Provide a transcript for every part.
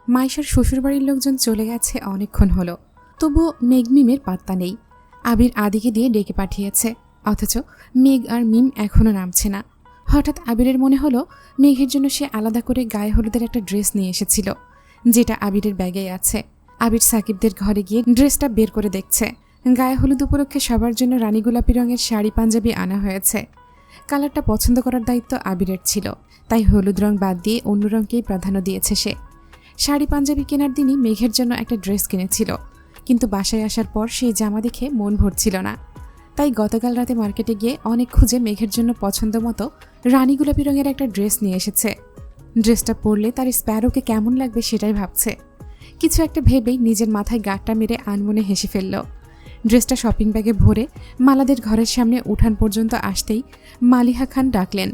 মাইশার শ্বশুরবাড়ির লোকজন চলে গেছে অনেকক্ষণ হলো, তবুও মেঘ মিমের পাত্তা নেই। আবির আদিকে দিয়ে ডেকে পাঠিয়েছে, অথচ মেঘ আর মিম এখনও নামছে না। হঠাৎ আবিরের মনে হলো মেঘের জন্য সে আলাদা করে গায়ে হলুদের একটা ড্রেস নিয়ে এসেছিল, যেটা আবিরের ব্যাগেই আছে। আবির সাকিবদের ঘরে গিয়ে ড্রেসটা বের করে দেখছে। গায়ে হলুদ উপলক্ষে সবার জন্য রানী গোলাপি রঙের শাড়ি পাঞ্জাবি আনা হয়েছে। কালারটা পছন্দ করার দায়িত্ব আবিরের ছিল, তাই হলুদ রং বাদ দিয়ে অন্য রঙকেই প্রাধান্য দিয়েছে সে। শাড়ি পাঞ্জাবি কেনার দিনই মেঘের জন্য একটা ড্রেস কিনেছিল, কিন্তু বাসায় আসার পর সেই জামা দেখে মন ভরছিল না। তাই গতকাল রাতে মার্কেটে গিয়ে অনেক খুঁজে মেঘের জন্য পছন্দ মতো রানী গোলাপি রঙের একটা ড্রেস নিয়ে এসেছে। ড্রেসটা পরলে তার স্প্যারোকে কেমন লাগবে সেটাই ভাবছে। কিছু একটা ভেবেই নিজের মাথায় গাঁটটা মেরে আনমনে হেসে ফেলল। ড্রেসটা শপিং ব্যাগে ভরে মালাদের ঘরের সামনে উঠান পর্যন্ত আসতেই মালিহা খান ডাকলেন,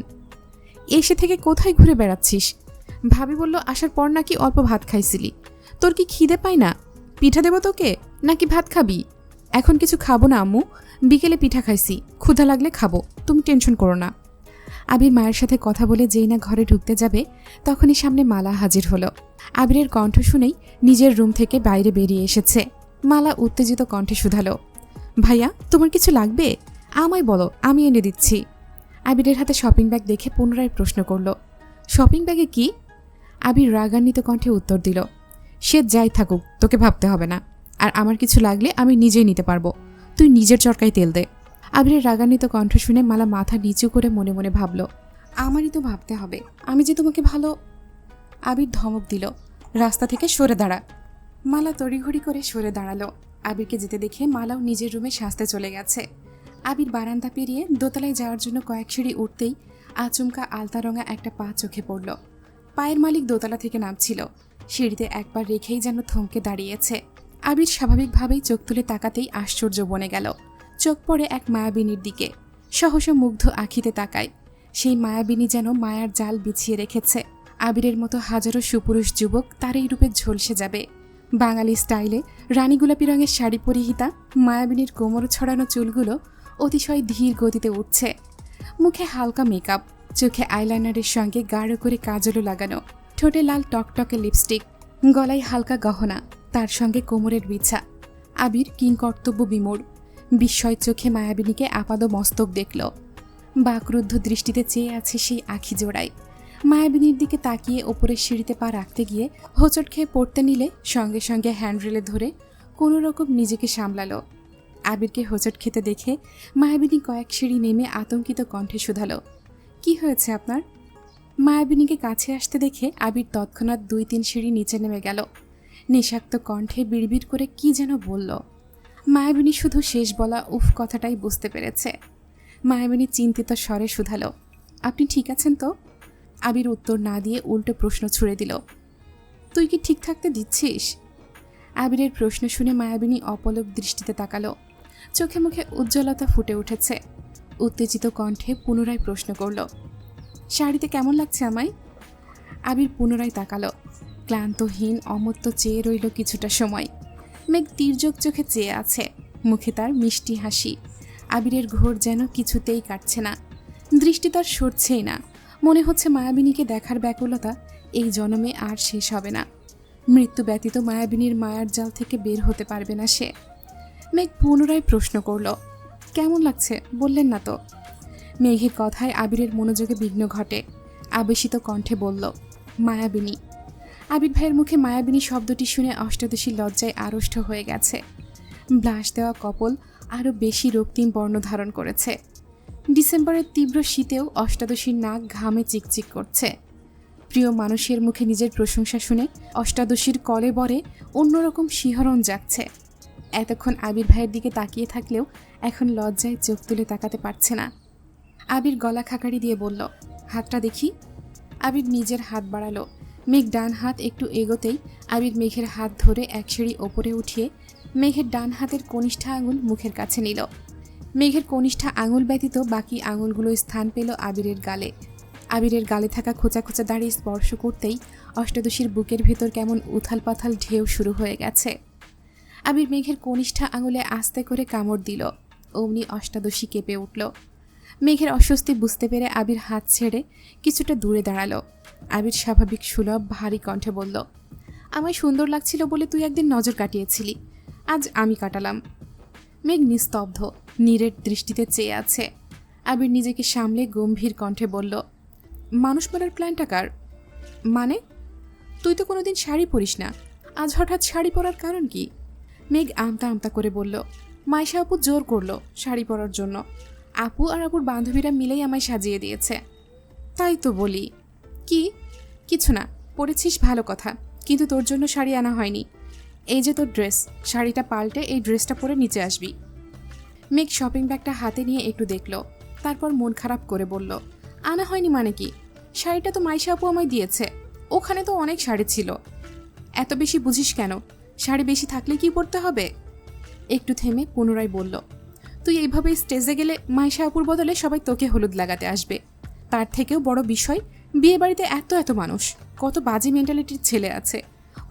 এসে থেকে কোথায় ঘুরে বেড়াচ্ছিস? ভাবি বলল আসার পর নাকি অল্প ভাত খাইছিলি, তোর কি খিদে পায় না? পিঠা দেবো তোকে, নাকি ভাত খাবি? এখন কিছু খাবো না আম্মু, বিকেলে পিঠা খাইছি, ক্ষুধা লাগলে খাবো, তুমি টেনশন করো না। আবির মায়ের সাথে কথা বলে যেই না ঘরে ঢুকতে যাবে, তখনই সামনে মালা হাজির হলো। আবিরের কণ্ঠ শুনেই নিজের রুম থেকে বাইরে বেরিয়ে এসেছে। মালা উত্তেজিত কণ্ঠে শুধালো, ভাইয়া তোমার কিছু লাগবে? আমায় বলো, আমি এনে দিচ্ছি। আবিরের হাতে শপিং ব্যাগ দেখে পুনরায় প্রশ্ন করল, শপিং ব্যাগে কি? আবির রাগান্বিত কণ্ঠে উত্তর দিল, সে যাই থাকুক, তোকে ভাবতে হবে না, আর আমার কিছু লাগলে আমি নিজেই নিতে পারবো, তুই নিজের চরকায় তেল দে। আবিরের রাগান্বিত কণ্ঠ শুনে মালা মাথা নিচু করে মনে মনে ভাবল, আমারই তো ভাবতে হবে, আমি যে তোমাকে ভালো। আবির ধমক দিল, রাস্তা থেকে সরে দাঁড়া। মালা তড়িঘড়ি করে সরে দাঁড়ালো। আবিরকে যেতে দেখে মালাও নিজের রুমে সাজতে চলে গেছে। আবির বারান্দা পেরিয়ে দোতলায় যাওয়ার জন্য কয়েক সিঁড়ি উঠতেই আচমকা আলতা রঙা একটা পা চোখে পড়ল। পায়ের মালিক দোতলা থেকে নামছিল, সিঁড়িতে একবার রেখেই যেন থমকে দাঁড়িয়েছে। আবির স্বাভাবিকভাবেই চোখ তুলে তাকাতেই আশ্চর্য বনে গেল। চোখ পড়ে এক মায়াবিনীর দিকে, সহসা মুগ্ধ আখিতে তাকায়। সেই মায়াবিনী যেন মায়ার জাল বিছিয়ে রেখেছে। আবিরের মতো হাজারো সুপুরুষ যুবক তার এই রূপে ঝলসে যাবে। বাঙালি স্টাইলে রানী গোলাপি রঙের শাড়ি পরিহিতা মায়াবিনীর কোমর ছড়ানো চুলগুলো অতিশয় ধীর গতিতে উঠছে। মুখে হালকা মেকআপ, চোখে আইলাইনারের সঙ্গে গাঢ় করে কাজলও লাগানো, ঠোঁটে লাল টকটকে লিপস্টিক, গলায় হালকা গহনা, তার সঙ্গে কোমরের বিছা। আবির কিংকর্তব্য বিমূঢ়, বিস্ময় চোখে মায়াবিনীকে আপাদ মস্তক দেখল। বাকরুদ্ধ দৃষ্টিতে চেয়ে আছে সেই আখি জোড়ায়। মায়াবিনীর দিকে তাকিয়ে ওপরের সিঁড়িতে পা রাখতে গিয়ে হোঁচট খেয়ে পড়তে নিলে সঙ্গে সঙ্গে হ্যান্ডরেলে ধরে কোনো রকম নিজেকে সামলালো। আবিরকে হোঁচট খেতে দেখে মায়াবিনী কয়েক সিঁড়ি নেমে আতঙ্কিত কণ্ঠে শুধালো, কি হয়েছে আপনার? মায়াবিনীকে কাছে আসতে দেখে আবির তৎক্ষণাৎ 2-3 সিঁড়ি নিচে নেমে গেল। নিঃশাক্ত কণ্ঠে বিড়বিড় করে কি যেন বলল। মায়াবিনী শুধু শেষ বলা উফ কথাটাই বুঝতে পেরেছে। মায়াবিনী চিন্তিত স্বরে শুধালো, আপনি ঠিক আছেন তো? আবির উত্তর না দিয়ে উল্টো প্রশ্ন ছুড়ে দিল, তুই কি ঠিক থাকতে দিচ্ছিস? আবিরের প্রশ্ন শুনে মায়াবিনী অপলক দৃষ্টিতে তাকালো। চোখে মুখে উজ্জ্বলতা ফুটে উঠেছে। উত্তেজিত কণ্ঠে পুনরায় প্রশ্ন করল, শাড়িতে কেমন লাগছে আমায়? আবির পুনরায় তাকালো। ক্লান্তহীন অমত্ত চেয়ে রইল কিছুটা সময়। মেঘ তির্যক চোখে চেয়ে আছে, মুখে তার মিষ্টি হাসি। আবিরের ঘোর যেন কিছুতেই কাটছে না, দৃষ্টি তার সরছেই না। মনে হচ্ছে মায়াবিনীকে দেখার ব্যাকুলতা এই জন্মে আর শেষ হবে না। মৃত্যু ব্যতীত মায়াবিনীর মায়ার জাল থেকে বের হতে পারবে না সে। মেঘ পুনরায় প্রশ্ন করল, কেমন লাগছে বললেন না তো? মেঘের কথায় আবিরের মনোযোগে বিঘ্ন ঘটে। আবেশিত কণ্ঠে বলল, মায়াবিনী। আবির ভাইয়ের মুখে মায়াবিনী শব্দটি শুনে অষ্টাদশী লজ্জায় আড়ষ্ট হয়ে গেছে। ব্লাশ দেওয়া কপল আরও বেশি রক্তিম বর্ণ ধারণ করেছে। ডিসেম্বরের তীব্র শীতেও অষ্টাদশীর নাক ঘামে চিকচিক করছে। প্রিয় মানুষের মুখে নিজের প্রশংসা শুনে অষ্টাদশীর কলেবরে অন্যরকম শিহরণ জাগছে। এতক্ষণ আবির ভাইয়ের দিকে তাকিয়ে থাকলেও এখন লজ্জায় চোখ তুলে তাকাতে পারছে না। আবির গলা খাকারি দিয়ে বলল, হাতটা দেখি। আবির নিজের হাত বাড়ালো। মেঘ ডান হাত একটু এগোতেই আবির মেঘের হাত ধরে এক সিঁড়ি ওপরে উঠিয়ে মেঘের ডান হাতের কনিষ্ঠা আঙুল মুখের কাছে নিল। মেঘের কনিষ্ঠা আঙুল ব্যতীত বাকি আঙুলগুলো স্থান পেল আবিরের গালে। আবিরের গালে থাকা খোঁচা খোঁচা দাড়ি স্পর্শ করতেই অষ্টাদশীর বুকের ভেতর কেমন উথাল পাথাল ঢেউ শুরু হয়ে গেছে। আবির মেঘের কনিষ্ঠা আঙুলে আস্তে করে কামড় দিল। অমনি অষ্টাদশী কেঁপে উঠল। মেঘের অস্বস্তি বুঝতে পেরে আবির হাত ছেড়ে কিছুটা দূরে দাঁড়ালো। আবির স্বাভাবিক সুলভ ভারী কণ্ঠে বলল, আমায় সুন্দর লাগছিল বলে তুই একদিন নজর কাটিয়েছিলি, আজ আমি কাটালাম। মেঘ নিস্তব্ধ, নীরের দৃষ্টিতে চেয়ে আছে। আবির নিজেকে সামলে গম্ভীর কণ্ঠে বলল, মানুষ মারার প্ল্যানটা কার? মানে? তুই তো কোনোদিন শাড়ি পরিস না, আজ হঠাৎ শাড়ি পরার কারণ কি? মেঘ আমতা আমতা করে বলল, মাইশা আপু জোর করলো শাড়ি পরার জন্য। আপু আর আপুর বান্ধবীরা মিলেই আমায় সাজিয়ে দিয়েছে। তাই তো বলি। কি? কিছু না, পরেছিস ভালো কথা, কিন্তু তোর জন্য শাড়ি আনা হয়নি। এই যে তোর ড্রেস, শাড়িটা পাল্টে এই ড্রেসটা পরে নিচে আসবি। মেঘ শপিং ব্যাগটা হাতে নিয়ে একটু দেখল, তারপর মন খারাপ করে বলল, আনা হয়নি মানে কি? শাড়িটা তো মাইশা আপু আমায় দিয়েছে, ওখানে তো অনেক শাড়ি ছিল। এত বেশি বুঝিস কেন? শাড়ি বেশি থাকলে কি পরতে হবে? একটু থেমে পুনরায় বলল, তুই এইভাবে স্টেজে গেলে মাইশা আপুর বদলে সবাই তোকে হলুদ লাগাতে আসবে। তার থেকেও বড় বিষয়, বিয়ে বাড়িতে এত এত মানুষ, কত বাজে মেন্টালিটির ছেলে আছে,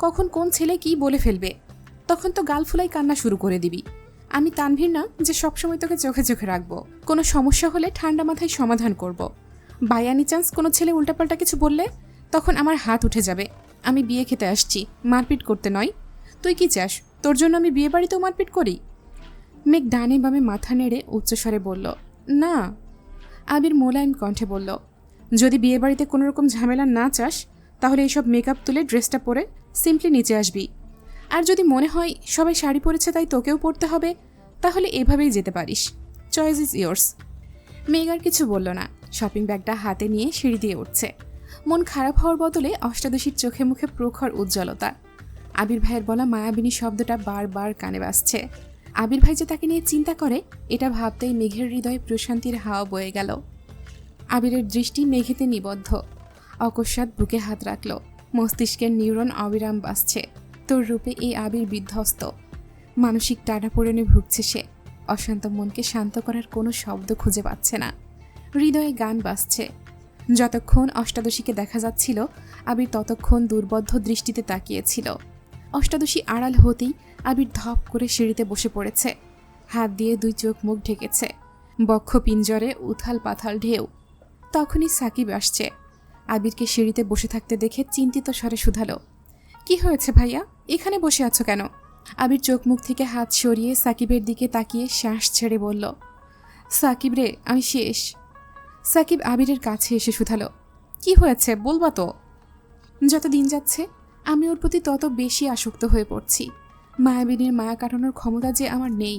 কখন কোন ছেলে কি বলে ফেলবে, তখন তো গাল ফুলাই কান্না শুরু করে দিবি। আমি তানভীর না যে সবসময় তোকে চোখে চোখে রাখবো, কোনো সমস্যা হলে ঠান্ডা মাথায় সমাধান করব। বাই এনি চান্স কোনো ছেলে উল্টাপাল্টা কিছু বললে তখন আমার হাত উঠে যাবে। আমি বিয়ে খেতে আসছি, মারপিট করতে নয়। তুই কি চাস তোর জন্য আমি বিয়ে বাড়িতেও মারপিট করি? মেঘ ডানে বামে মাথা নেড়ে উচ্চস্বরে বলল, না। আবির মোলায়েম কণ্ঠে বলল, যদি বিয়ে বাড়িতে কোনো রকম ঝামেলা না চাস তাহলে এইসব মেকআপ তুলে ড্রেসটা পরে সিম্পলি নিচে আসবি। আর যদি মনে হয় সবাই শাড়ি পরেছে তাই তোকেও পরতে হবে, তাহলে এভাবেই যেতে পারিস। Choice is yours. মেঘ আর কিছু বলল না, শপিং ব্যাগটা হাতে নিয়ে সিঁড়ি দিয়ে উঠছে। মন খারাপ হওয়ার বদলে অষ্টাদশীর চোখে মুখে প্রখর উজ্জ্বলতা। আবির ভাইয়ের বলা মায়াবিনী শব্দটা বারবার কানে বাজছে। আবির ভাই যে তাকে নিয়ে চিন্তা করে এটা ভাবতেই মেঘের হৃদয়ে প্রশান্তির হাওয়া বয়ে গেল। আবিরের দৃষ্টি মেঘেতে নিবদ্ধ। অকস্মাৎ বুকে হাত রাখল, মস্তিষ্কের নিউরন অবিরাম বাজছে। তোর রূপে এই আবির বিধ্বস্ত, মানসিক টানাপোড়েনে ভুগছে সে। অশান্ত মনকে শান্ত করার কোনো শব্দ খুঁজে পাচ্ছে না। হৃদয়ে গান বাজছে। যতক্ষণ অষ্টাদশীকে দেখা যাচ্ছিল আবির ততক্ষণ দুর্বদ্ধ দৃষ্টিতে তাকিয়েছিল। অষ্টাদশী আড়াল হতেই আবির ধপ করে সিঁড়িতে বসে পড়েছে। হাত দিয়ে দুই চোখ মুখ ঢেকেছে। বক্ষ পিঞ্জরে উথাল পাথাল ঢেউ। তখনই সাকিব আসছে। আবিরকে সিঁড়িতে বসে থাকতে দেখে চিন্তিত স্বরে শুধালো, কি হয়েছে ভাইয়া, এখানে বসে আছো কেন? আবির চোখ মুখ থেকে হাত সরিয়ে সাকিবের দিকে তাকিয়ে শ্বাস ছেড়ে বলল, সাকিব রে, আমি শেষ। সাকিব আবিরের কাছে এসে শুধালো, কি হয়েছে বলবা তো? যত দিন যাচ্ছে আমি ওর প্রতি তত বেশি আসক্ত হয়ে পড়ছি। মায়াবিনীর মায়া কাটানোর ক্ষমতা যে আমার নেই।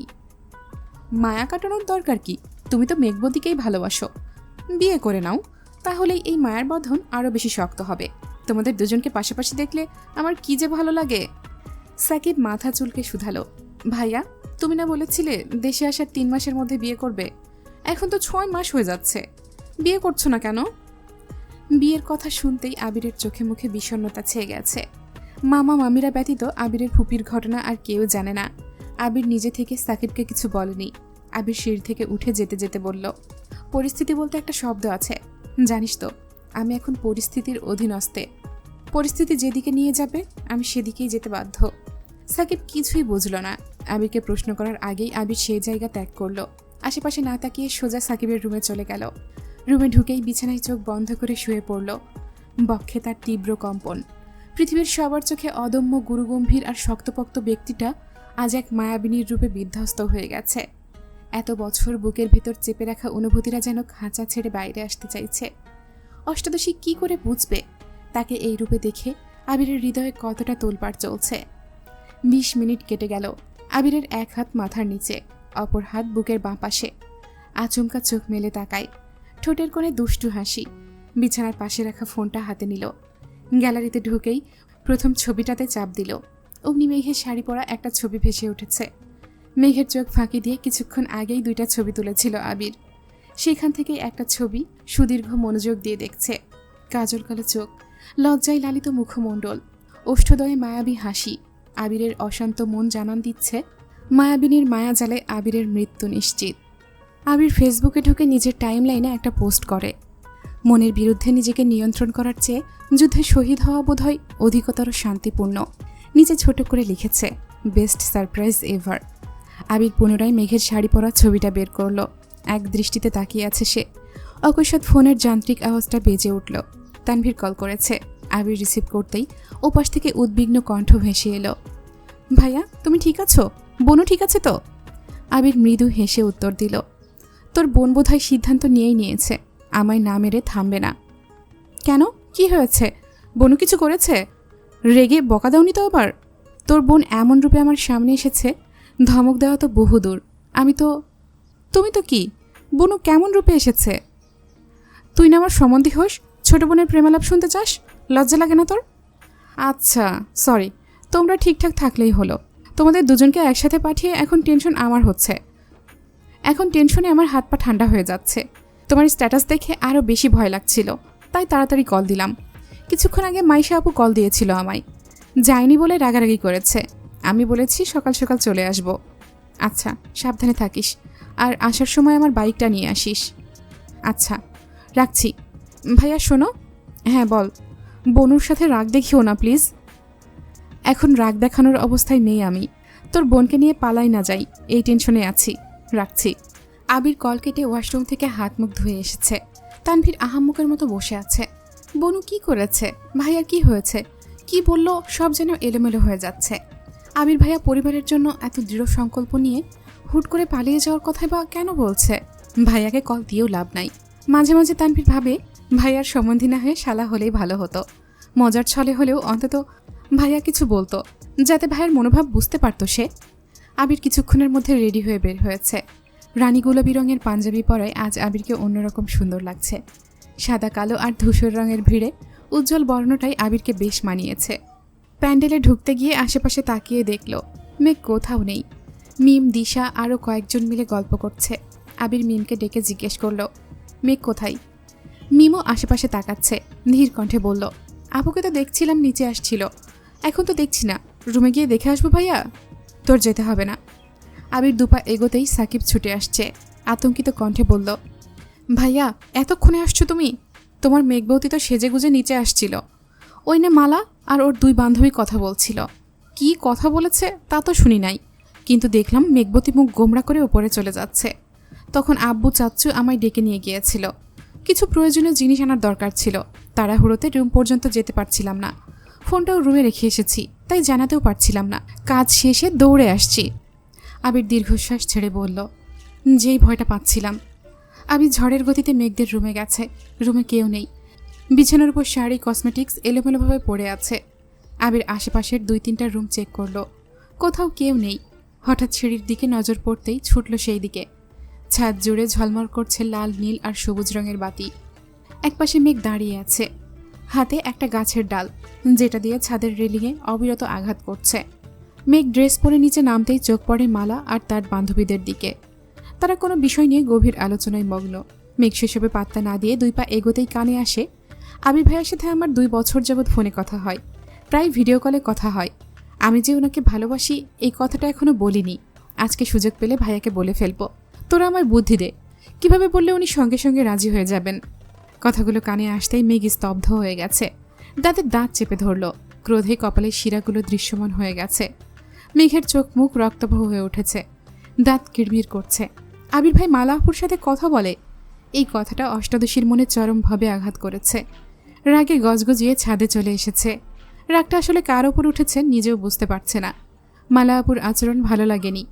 মায়া কাটানোর দরকার কি? তুমি তো মেঘবতীকেই ভালোবাসো, বিয়ে করে নাও, তাহলেই এই মায়ার বন্ধন আরও বেশি শক্ত হবে। তোমাদের দুজনকে পাশাপাশি দেখলে আমার কি যে ভালো লাগে। সাকিব মাথা চুলকে শুধালো, ভাইয়া তুমি না বলেছিলে দেশে আসার 3 মাসের মধ্যে বিয়ে করবে? এখন তো 6 মাস হয়ে যাচ্ছে, বিয়ে করছো না কেন? বিয়ের কথা শুনতেই আবিরের চোখে মুখে বিষণ্ণতা ছেয়ে গেছে। মামা মামিরা ব্যতীত আবিরের ফুপির ঘটনা আর কেউ জানে না। আবির নিজে থেকে সাকিবকে কিছু বলেনি। আবির সিঁড়ি থেকে উঠে যেতে যেতে বলল, পরিস্থিতি বলতে একটা শব্দ আছে, জানিস তো আমি এখন পরিস্থিতির অধীনস্থে। পরিস্থিতি যেদিকে নিয়ে যাবে আমি সেদিকেই যেতে বাধ্য। সাকিব কিছুই বুঝল না। আবিরকে প্রশ্ন করার আগেই আবির সেই জায়গা ত্যাগ করলো। আশেপাশে না তাকিয়ে সোজা সাকিবের রুমে চলে গেল। রুমে ঢুকেই বিছানায় চোখ বন্ধ করে শুয়ে পড়ল। বক্ষে তার তীব্র কম্পন। পৃথিবীর সবার চোখে অদম্য গুরুগম্ভীর আর শক্তপোক্ত ব্যক্তিটা আজ এক মায়াবিনীর রূপে বিধ্বস্ত হয়ে গেছে। এত বছর বুকের ভিতর চেপে রাখা অনুভূতিরা যেন খাঁচা ছেড়ে বাইরে আসতে চাইছে। অষ্টাদশী কি করে বুঝবে তাকে এই রূপে দেখে আবিরের হৃদয়ে কতটা তোলপাড় চলছে। 20 মিনিট কেটে গেল। আবিরের এক হাত মাথার নিচে, অপর হাত বুকের বাঁ পাশে। আচমকা চোখ মেলে তাকায়, ঠোঁটের কোণে দুষ্টু হাসি। বিছানার পাশে রাখা ফোনটা হাতে নিল। গ্যালারিতে ঢুকেই প্রথম ছবিটাতে চাপ দিল। অগ্নি মেঘের শাড়ি পরা একটা ছবি ভেসে উঠেছে। মেঘের চোখ ফাঁকি দিয়ে কিছুক্ষণ আগেই 2টা ছবি তুলেছিল আবির। সেখান থেকে একটা ছবি সুদীর্ঘ মনোযোগ দিয়ে দেখছে। কাজল কালো চোখ, লজ্জায় লালিত মুখমণ্ডল, ওষ্ঠদয়ে মায়াবী হাসি। আবিরের অশান্ত মন জানান দিচ্ছে মায়াবিনীর মায়াজালে আবিরের মৃত্যু নিশ্চিত। আবির ফেসবুকে ঢুকে নিজের টাইমলাইনে একটা পোস্ট করে, মনের বিরুদ্ধে নিজেকে নিয়ন্ত্রণ করার চেয়ে যুদ্ধে শহীদ হওয়া বোধহয় অধিকতর শান্তিপূর্ণ। নিচে ছোট করে লিখেছে, বেস্ট সারপ্রাইজ এভার। আবির পুনরায় মেঘের শাড়ি পরা ছবিটা বের করলো। এক দৃষ্টিতে তাকিয়ে আছে সে। অকস্মাৎ ফোনের যান্ত্রিক আওয়াজটা বেজে উঠল। তানভীর কল করেছে। আবির রিসিভ করতেই ওপাশ থেকে উদ্বিগ্ন কণ্ঠ ভেসে এলো, ভাইয়া তুমি ঠিক আছো? বোনও ঠিক আছে তো? আবির মৃদু হেসে উত্তর দিল, তোর বোন বোধহয় সিদ্ধান্ত নিয়েই নিয়েছে, আমায় না মেরে থামবে না। কেন, কি হয়েছে? বোনও কিছু করেছে? রেগে বকা দাওনি তো আবার? তোর বোন এমন রূপে আমার সামনে এসেছে, ধমক দেওয়া তো বহুদূর। তুমি তো কি? বোনও কেমন রূপে এসেছে? তুই না আমার সম্বন্ধী হোস, ছোট বোনের প্রেমালাপ শুনতে চাস? লজ্জা লাগে না তোর? আচ্ছা সরি, তোমরা ঠিকঠাক থাকলেই হলো। তোমাদের দুজনকে একসাথে পাঠিয়ে এখন টেনশন আমার হচ্ছে। এখন টেনশনে আমার হাত পা ঠান্ডা হয়ে যাচ্ছে। তোমার স্ট্যাটাস দেখে আরও বেশি ভয় লাগছিল, তাই তাড়াতাড়ি কল দিলাম। কিছুক্ষণ আগে মাইশা আপু কল দিয়েছিল আমায়, যায়নি বলে রাগারাগি করেছে। আমি বলেছি সকাল সকাল চলে আসব। আচ্ছা সাবধানে থাকিস, আর আসার সময় আমার বাইকটা নিয়ে আসিস। আচ্ছা রাখছি। ভাইয়া শোনো। হ্যাঁ বল। বনুর সাথে রাগ দেখিও না প্লিজ। এখন রাগ দেখানোর অবস্থায় নেই আমি। তোর বোনকে নিয়ে পালাই না যাই, এই টেনশনে আছি। রাখছি। আবির কল কেটে ওয়াশরুম থেকে হাত মুখ ধুয়ে এসেছে। তানভীর আহাম্মকের মতো বসে আছে। বনু কি করেছে? ভাইয়ার কি হয়েছে? কি বলল সব যেন এলোমেলো হয়ে যাচ্ছে। আবির ভাইয়া পরিবারের জন্য এত দৃঢ় সংকল্প নিয়ে হুট করে পালিয়ে যাওয়ার কথাই বা কেন বলছে? ভাইয়াকে কল দিয়েও লাভ নাই। মাঝে মাঝে তানভীর ভাবে ভাইয়ার সম্বন্ধী না হয়ে শালা হলেই ভালো হতো। মজার ছলে হলেও অন্তত ভাইয়া কিছু বলতো, যাতে ভাইয়ের মনোভাব বুঝতে পারতো সে। আবির কিছুক্ষণের মধ্যে রেডি হয়ে বের হয়েছে। রানী গোলাপি রঙের পাঞ্জাবি পরায় আজ আবিরকে অন্যরকম সুন্দর লাগছে। সাদা কালো আর ধূসর রঙের ভিড়ে উজ্জ্বল বর্ণটাই আবিরকে বেশ মানিয়েছে। প্যান্ডেলে ঢুকতে গিয়ে আশেপাশে তাকিয়ে দেখল মেঘ কোথাও নেই। মিম, দিশা আরও কয়েকজন মিলে গল্প করছে। আবির মিমকে ডেকে জিজ্ঞেস করল, মেঘ কোথায়? মিমও আশেপাশে তাকাচ্ছে, ধীর কণ্ঠে বলল, আপুকে তো দেখছিলাম নিচে আসছিল, এখন তো দেখছি না। রুমে গিয়ে দেখে আসবো ভাইয়া? তোর যেতে হবে না। আবির দুপা এগোতেই সাকিব ছুটে আসছে। আতঙ্কিত কণ্ঠে বলল, ভাইয়া এতক্ষণে আসছো তুমি? তোমার মেঘবতী তো সেজে গুজে নিচে আসছিল। ওই নে মালা আর ওর দুই বান্ধবী কথা বলছিল। কি কথা বলেছে তা তো শুনি নাই, কিন্তু দেখলাম মেঘবতী মুখ গোমরা করে ওপরে চলে যাচ্ছে। তখন আব্বু চাচ্চু আমায় ডেকে নিয়ে গিয়েছিল। কিছু প্রয়োজনীয় জিনিস আনার দরকার ছিল, তাড়াহুড়োতে রুম পর্যন্ত যেতে পারছিলাম না। ফোনটাও রুমে রেখে এসেছি, তাই জানাতেও পারছিলাম না। কাজ শেষে দৌড়ে আসছি। আবির দীর্ঘশ্বাস ছেড়ে বলল, যেই ভয়টা পাচ্ছিলাম। আবির ঝড়ের গতিতে মেঘদের রুমে গেছে। রুমে কেউ নেই। বিছানার উপর শাড়ি, কসমেটিক্স এলোমেলোভাবে পড়ে আছে। আবির আশেপাশের 2-3টা রুম চেক করলো, কোথাও কেউ নেই। হঠাৎ সিঁড়ির দিকে নজর পড়তেই ছুটল সেই দিকে। ছাদ জুড়ে ঝলমল করছে লাল, নীল আর সবুজ রঙের বাতি। একপাশে মেঘ দাঁড়িয়ে আছে, হাতে একটা গাছের ডাল, যেটা দিয়ে ছাদের রেলিংয়ে অবিরত আঘাত করছে। মেঘ ড্রেস পরে নিচে নামতেই চোখ পড়ে মালা আর তার বান্ধবীদের দিকে। তারা কোনো বিষয় নিয়ে গভীর আলোচনায় মগ্ন। মেঘ সেসবে পাত্তা না দিয়ে 2 পা এগোতেই কানে আসে, আবির ভাইয়ের সাথে আমার 2 বছর যাবৎ ফোনে কথা হয়, প্রায় ভিডিও কলে কথা হয়। আমি যে ওনাকে ভালোবাসি এই কথাটা এখনো বলিনি। আজকে সুযোগ পেলে ভাইয়াকে বলে ফেলবো। তোরা আমার বুদ্ধি দে, কিভাবে বললে উনি সঙ্গে সঙ্গে রাজি হয়ে যাবেন। কথাগুলো কানে আসতেই মেঘ স্তব্ধ হয়ে গেছে। দাঁতের দাঁত চেপে ধরল। ক্রোধে কপালের শিরাগুলো দৃশ্যমান হয়ে গেছে। মেঘের চোখ মুখ রক্তবহ হয়ে উঠেছে, দাঁত কিড়মির করছে। আবির ভাই মালাপুর সাথে কথা বলে, এই কথাটা অষ্টাদশীর মনে চরমভাবে আঘাত করেছে। রাগে গজগজিয়ে ছাদে চলে এসেছে। রাগটা আসলে কার ওপর উঠেছে নিজেও বুঝতে পারছে না। মালাপুর আচরণ ভালো লাগেনি,